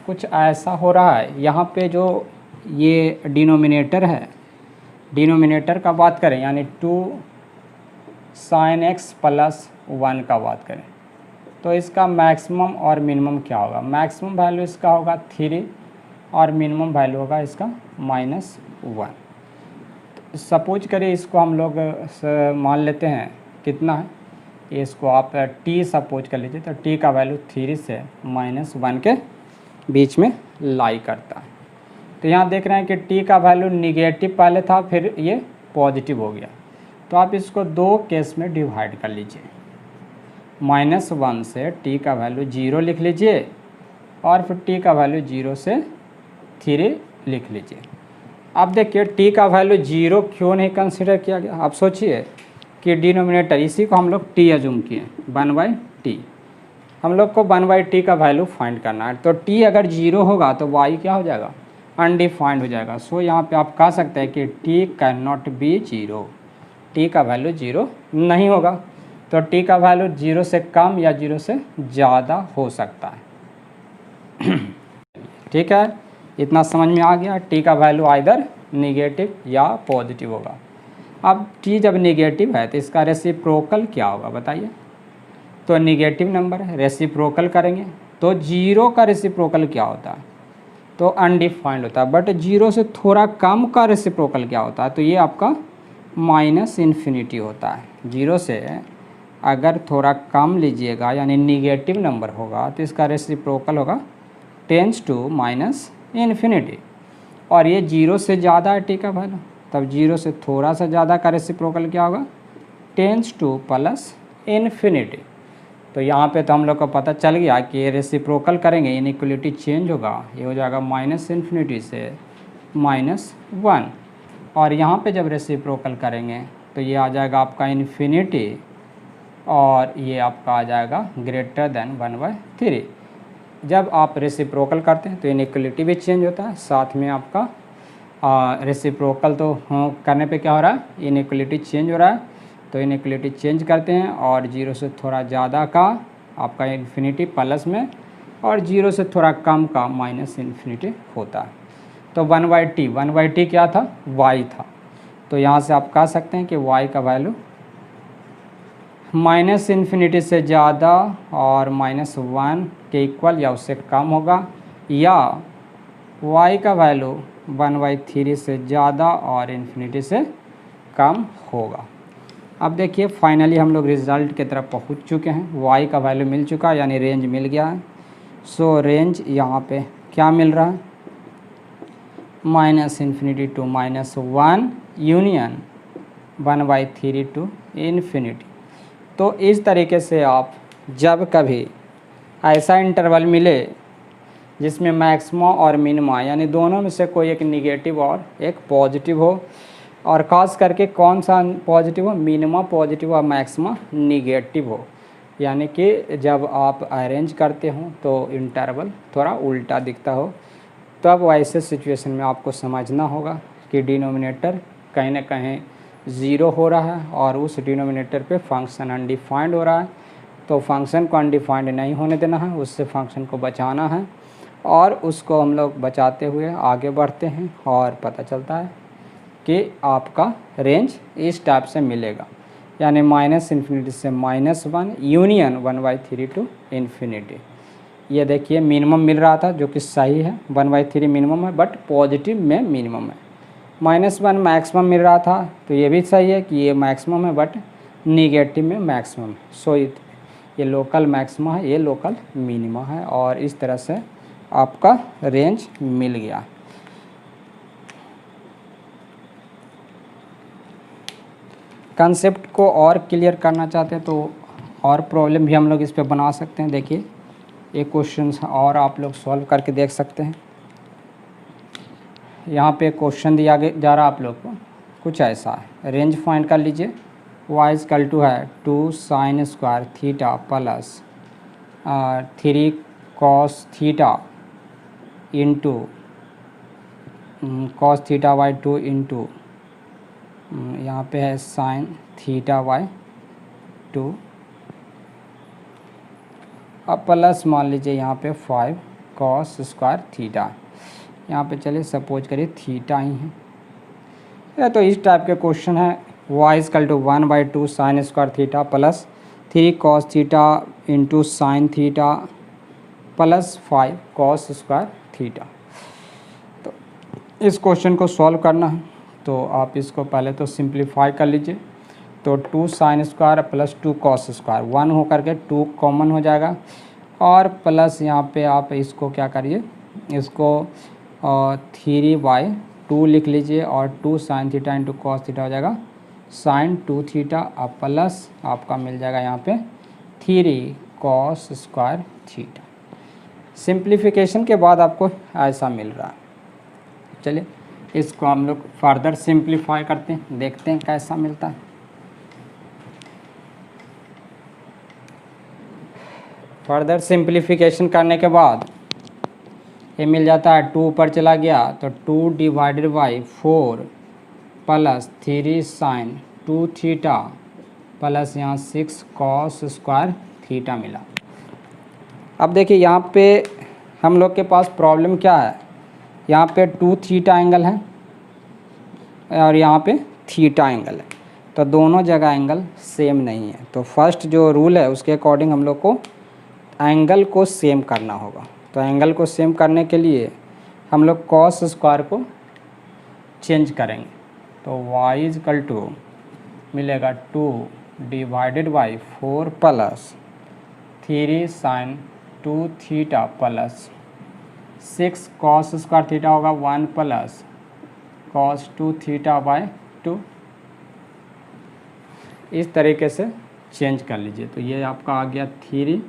कुछ ऐसा हो रहा है यहाँ पे जो ये डिनोमिनेटर है, डिनोमिनेटर का बात करें यानी 2 sin x प्लस 1 का बात करें, तो इसका मैक्सिमम और मिनिमम क्या होगा? मैक्सिमम वैल्यू इसका होगा 3 और मिनिमम वैल्यू होगा इसका -1। सपोज करिए इसको हम लोग मान लेते हैं कितना है, इसको आप t सपोज कर लीजिए। तो t का वैल्यू 3 से -1 के बीच में लाई करता है। तो यहाँ देख रहे हैं कि t का वैल्यू निगेटिव पहले था, फिर ये पॉजिटिव हो गया। तो आप इसको 2 केस में डिवाइड कर लीजिए। -1 से t का वैल्यू 0 लिख लीजिए और फिर t का वैल्यू 0 से 3 लिख लीजिए। अब देखिए t का वैल्यू 0 क्यों नहीं कंसिडर किया गया? आप सोचिए कि डिनोमिनेटर, इसी को हम लोग t एज्यूम किए 1/t। हम लोग को 1/t का वैल्यू फाइंड करना है। तो t अगर 0 होगा तो y क्या हो जाएगा? अनडिफाइंड हो जाएगा। सो यहाँ पे आप कह सकते हैं कि t can not be 0, t का वैल्यू 0 नहीं होगा। तो t का वैल्यू 0 से कम या 0 से ज़्यादा हो सकता है। ठीक है, इतना समझ में आ गया। t का वैल्यू आइदर निगेटिव या पॉजिटिव होगा। अब t जब निगेटिव है तो इसका रेसिप्रोकल क्या होगा बताइए? तो निगेटिव नंबर है, रेसिप्रोकल करेंगे तो 0 का रेसिप्रोकल क्या होता है? तो अनडिफाइंड होता है। बट 0 से थोड़ा कम का रेसिप्रोकल क्या होता है? तो ये आपका -∞ होता है। 0 से अगर थोड़ा कम लीजिएगा यानी निगेटिव नंबर होगा तो इसका रेसिप्रोकल होगा टेंस टू -∞। और ये 0 से ज़्यादा है t का वैल्यू, तब 0 से थोड़ा सा ज़्यादा का रेसिप्रोकल क्या होगा? Tends to +∞। तो यहाँ पे तो हम लोग को पता चल गया कि ये रेसिप्रोकल करेंगे इनइक्वलिटी चेंज होगा, ये हो जाएगा -∞ से -1। और यहाँ पे जब रेसिप्रोकल करेंगे तो ये आ जाएगा आपका इन्फिनिटी और ये आपका आ जाएगा ग्रेटर देन 1/3। जब आप रेसिप्रोकल करते हैं तो इनइक्वलिटी भी चेंज होता है, साथ में आपका रेसिप्रोकल तो करने पे क्या हो रहा है? इनइक्वलिटी चेंज हो रहा है। तो इनइक्वलिटी चेंज करते हैं और 0 से थोड़ा ज़्यादा का आपका इन्फिनिटी प्लस में और 0 से थोड़ा कम का -∞ होता है। तो 1/t क्या था? y था। तो यहाँ से आप कह सकते हैं कि y का वैल्यू माइनस इन्फिनिटी से ज़्यादा और -1 के इक्वल या उससे कम होगा, या y का वैल्यू 1/3 से ज़्यादा और इन्फिनिटी से कम होगा। अब देखिए फाइनली हम लोग रिज़ल्ट की तरफ पहुंच चुके हैं। y का वैल्यू मिल चुका है, यानी रेंज मिल गया है। सो रेंज यहाँ पे क्या मिल रहा है, -infinity to -1 union 1/3 to infinity. तो इस तरीके से आप जब कभी ऐसा इंटरवल मिले जिसमें मैक्सिमा और मिनिमा यानी दोनों में से कोई एक निगेटिव और एक पॉजिटिव हो, और ख़ास करके कौन सा पॉजिटिव हो, मिनिमा पॉजिटिव और मैक्सिमा निगेटिव हो, यानी कि जब आप अरेंज करते हो तो इंटरवल थोड़ा उल्टा दिखता हो, तब वैसे सिचुएशन में आपको समझना होगा कि डिनोमिनेटर कहीं ना कहीं ज़ीरो हो रहा है और उस डिनोमिनेटर पे फंक्शन अनडिफाइंड हो रहा है। तो फंक्शन को अनडिफाइंड नहीं होने देना है, उससे फंक्शन को बचाना है, और उसको हम लोग बचाते हुए आगे बढ़ते हैं और पता चलता है कि आपका रेंज इस टाइप से मिलेगा, यानी -इन्फिनिटी से -1 यूनियन 1/3 टू इन्फिनिटी। ये देखिए मिनिमम मिल रहा था जो कि सही है, 1/3 मिनिमम है बट पॉजिटिव में मिनिमम है। -1 मैक्सिमम मिल रहा था तो ये भी सही है कि ये मैक्सिमम है बट निगेटिव में मैक्सिमम है। सो ये लोकल मैक्सिमा है, ये लोकल मिनिमा है, और इस तरह से आपका रेंज मिल गया। कंसेप्ट को और क्लियर करना चाहते हैं तो और प्रॉब्लम भी हम लोग इस पे बना सकते हैं। देखिए एक क्वेश्चन और आप लोग सॉल्व करके देख सकते हैं। यहाँ पे क्वेश्चन दिया जा रहा आप लोग को कुछ ऐसा है, रेंज फाइंड कर लीजिए। y इक्वल टू है 2 sin square theta plus 3 cos theta into cos theta by 2 into यहाँ पे है sin थीटा बाई 2, अब प्लस मान लीजिए यहाँ पे 5 cos स्क्वायर थीटा, यहाँ पे चलिए सपोज करिए थीटा ही है। तो इस टाइप के क्वेश्चन है, y equal to 1/2 sin square theta plus 3 cos theta into sine theta plus 5 cos square theta. तो इस क्वेश्चन को सॉल्व करना है तो आप इसको पहले तो सिंप्लीफाई कर लीजिए। तो 2 sin square plus 2 cos square 1 होकर के 2 कॉमन हो जाएगा, और प्लस यहाँ पे आप इसको क्या करिए, इसको 3/2 लिख लीजिए, और 2 sin theta into cos theta हो जाएगा sin 2 थीटा, अब प्लस आपका मिल जाएगा यहाँ पे 3 cos स्क्वायर थीटा। सिंप्लीफिकेशन के बाद आपको ऐसा मिल रहा है। चलिए इसको हम लोग फर्दर सिंप्लीफाई करते हैं, देखते हैं कैसा मिलता है। फर्दर सिंप्लीफिकेशन करने के बाद ये मिल जाता है, 2 ऊपर चला गया तो 2 divided by 4 plus 3 sin 2 theta plus यहाँ 6 cos स्क्वायर थीटा मिला। अब देखिए यहाँ पे हम लोग के पास प्रॉब्लम क्या है, यहाँ पे 2 थीटा एंगल है और यहाँ पे थीटा एंगल है, तो दोनों जगह एंगल सेम नहीं है। तो फर्स्ट जो रूल है उसके अकॉर्डिंग हम लोग को एंगल को सेम करना होगा। तो एंगल को सेम करने के लिए हम लोग cos स्क्वायर को चेंज करेंगे। तो y इक्वल टू मिलेगा 2 divided by 4 plus 3 sin 2 theta plus 6 cos square theta होगा 1 प्लस cos 2 थीटा बाई 2। इस तरीके से चेंज कर लीजिए। तो ये आपका आ गया 3,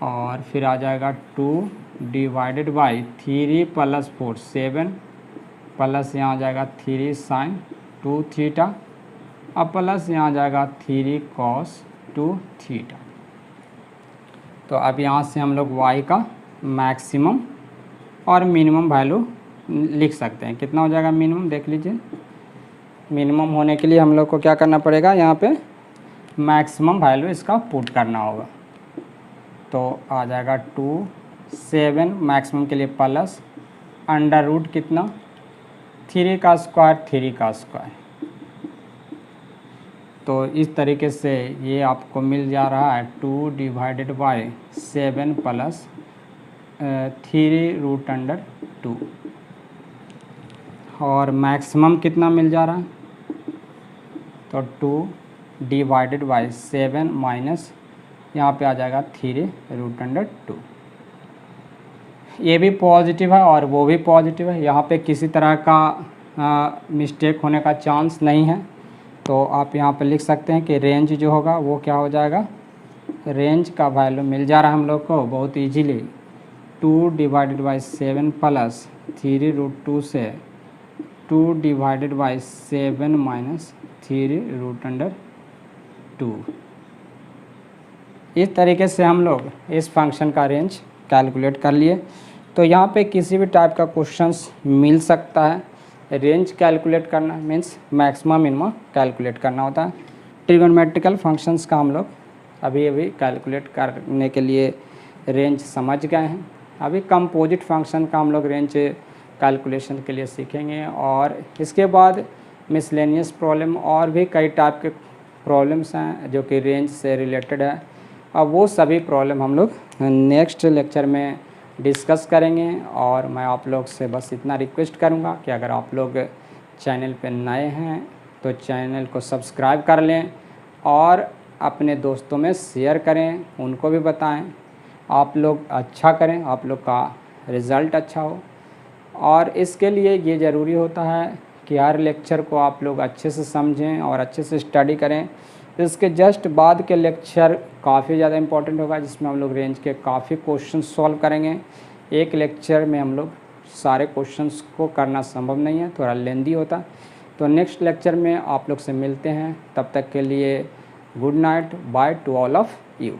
और फिर आ जाएगा 2 डिवाइडेड बाई 3 प्लस 4 7 प्लस यहाँ आ जाएगा 3 sin 2 थीटा, अब प्लस यहाँ आ जाएगा 3 cos 2 थीटा। तो अब यहाँ से हम लोग y का मैक्सिमम और मिनिमम वैल्यू लिख सकते हैं। कितना हो जाएगा मिनिमम, देख लीजिए। मिनिमम होने के लिए हम लोग को क्या करना पड़ेगा, यहाँ पे मैक्सिमम वैल्यू इसका पुट करना होगा। तो आ जाएगा 2 7 मैक्सिमम के लिए प्लस अंडर रूट कितना 3 का स्क्वायर 3 का स्क्वायर तो इस तरीके से ये आपको मिल जा रहा है 2 डिवाइडेड बाय 7 प्लस 3√2 और मैक्सिमम कितना मिल जा रहा है, तो 2 डिवाइडेड बाय 7 माइनस यहाँ पे आ जाएगा 3√2। ये भी पॉजिटिव है और वो भी पॉजिटिव है, यहाँ पे किसी तरह का मिस्टेक होने का चांस नहीं है। तो आप यहाँ पे लिख सकते हैं कि रेंज जो होगा वो क्या हो जाएगा, रेंज का वैल्यू मिल जा रहा है हम लोग को बहुत इजीली 2 डिवाइडेड बाई 7 प्लस 3√2 से 2 डिवाइडेड बाई 7 माइनस 3√2। इस तरीके से हम लोग इस फंक्शन का रेंज कैलकुलेट कर लिए। तो यहाँ पे किसी भी टाइप का क्वेश्चंस मिल सकता है। रेंज कैलकुलेट करना मीन्स मैक्सिमम मिनिमम कैलकुलेट करना होता है। ट्रिगोनोमेट्रिकल फंक्शंस का हम लोग अभी कैलकुलेट करने के लिए रेंज समझ गए हैं। अभी कंपोजिट फंक्शन का हम लोग रेंज कैलकुलेशन के लिए सीखेंगे और इसके बाद मिसलेनियस प्रॉब्लम और भी कई टाइप के प्रॉब्लम्स हैं जो कि रेंज से रिलेटेड है। अब वो सभी प्रॉब्लम हम लोग नेक्स्ट लेक्चर में डिस्कस करेंगे। और मैं आप लोग से बस इतना रिक्वेस्ट करूँगा कि अगर आप लोग चैनल पर नए हैं तो चैनल को सब्सक्राइब कर लें और अपने दोस्तों में शेयर करें, उनको भी बताएं। आप लोग अच्छा करें, आप लोग का रिज़ल्ट अच्छा हो। और इसके लिए ये ज़रूरी होता है कि हर लेक्चर को आप लोग अच्छे से समझें और अच्छे से स्टडी करें। इसके जस्ट बाद के लेक्चर काफ़ी ज़्यादा इम्पोर्टेंट होगा जिसमें हम लोग रेंज के काफ़ी क्वेश्चन सॉल्व करेंगे। एक लेक्चर में हम लोग सारे क्वेश्चंस को करना संभव नहीं है, थोड़ा लेंदी होता। तो नेक्स्ट लेक्चर में आप लोग से मिलते हैं, तब तक के लिए good night, by two all of you.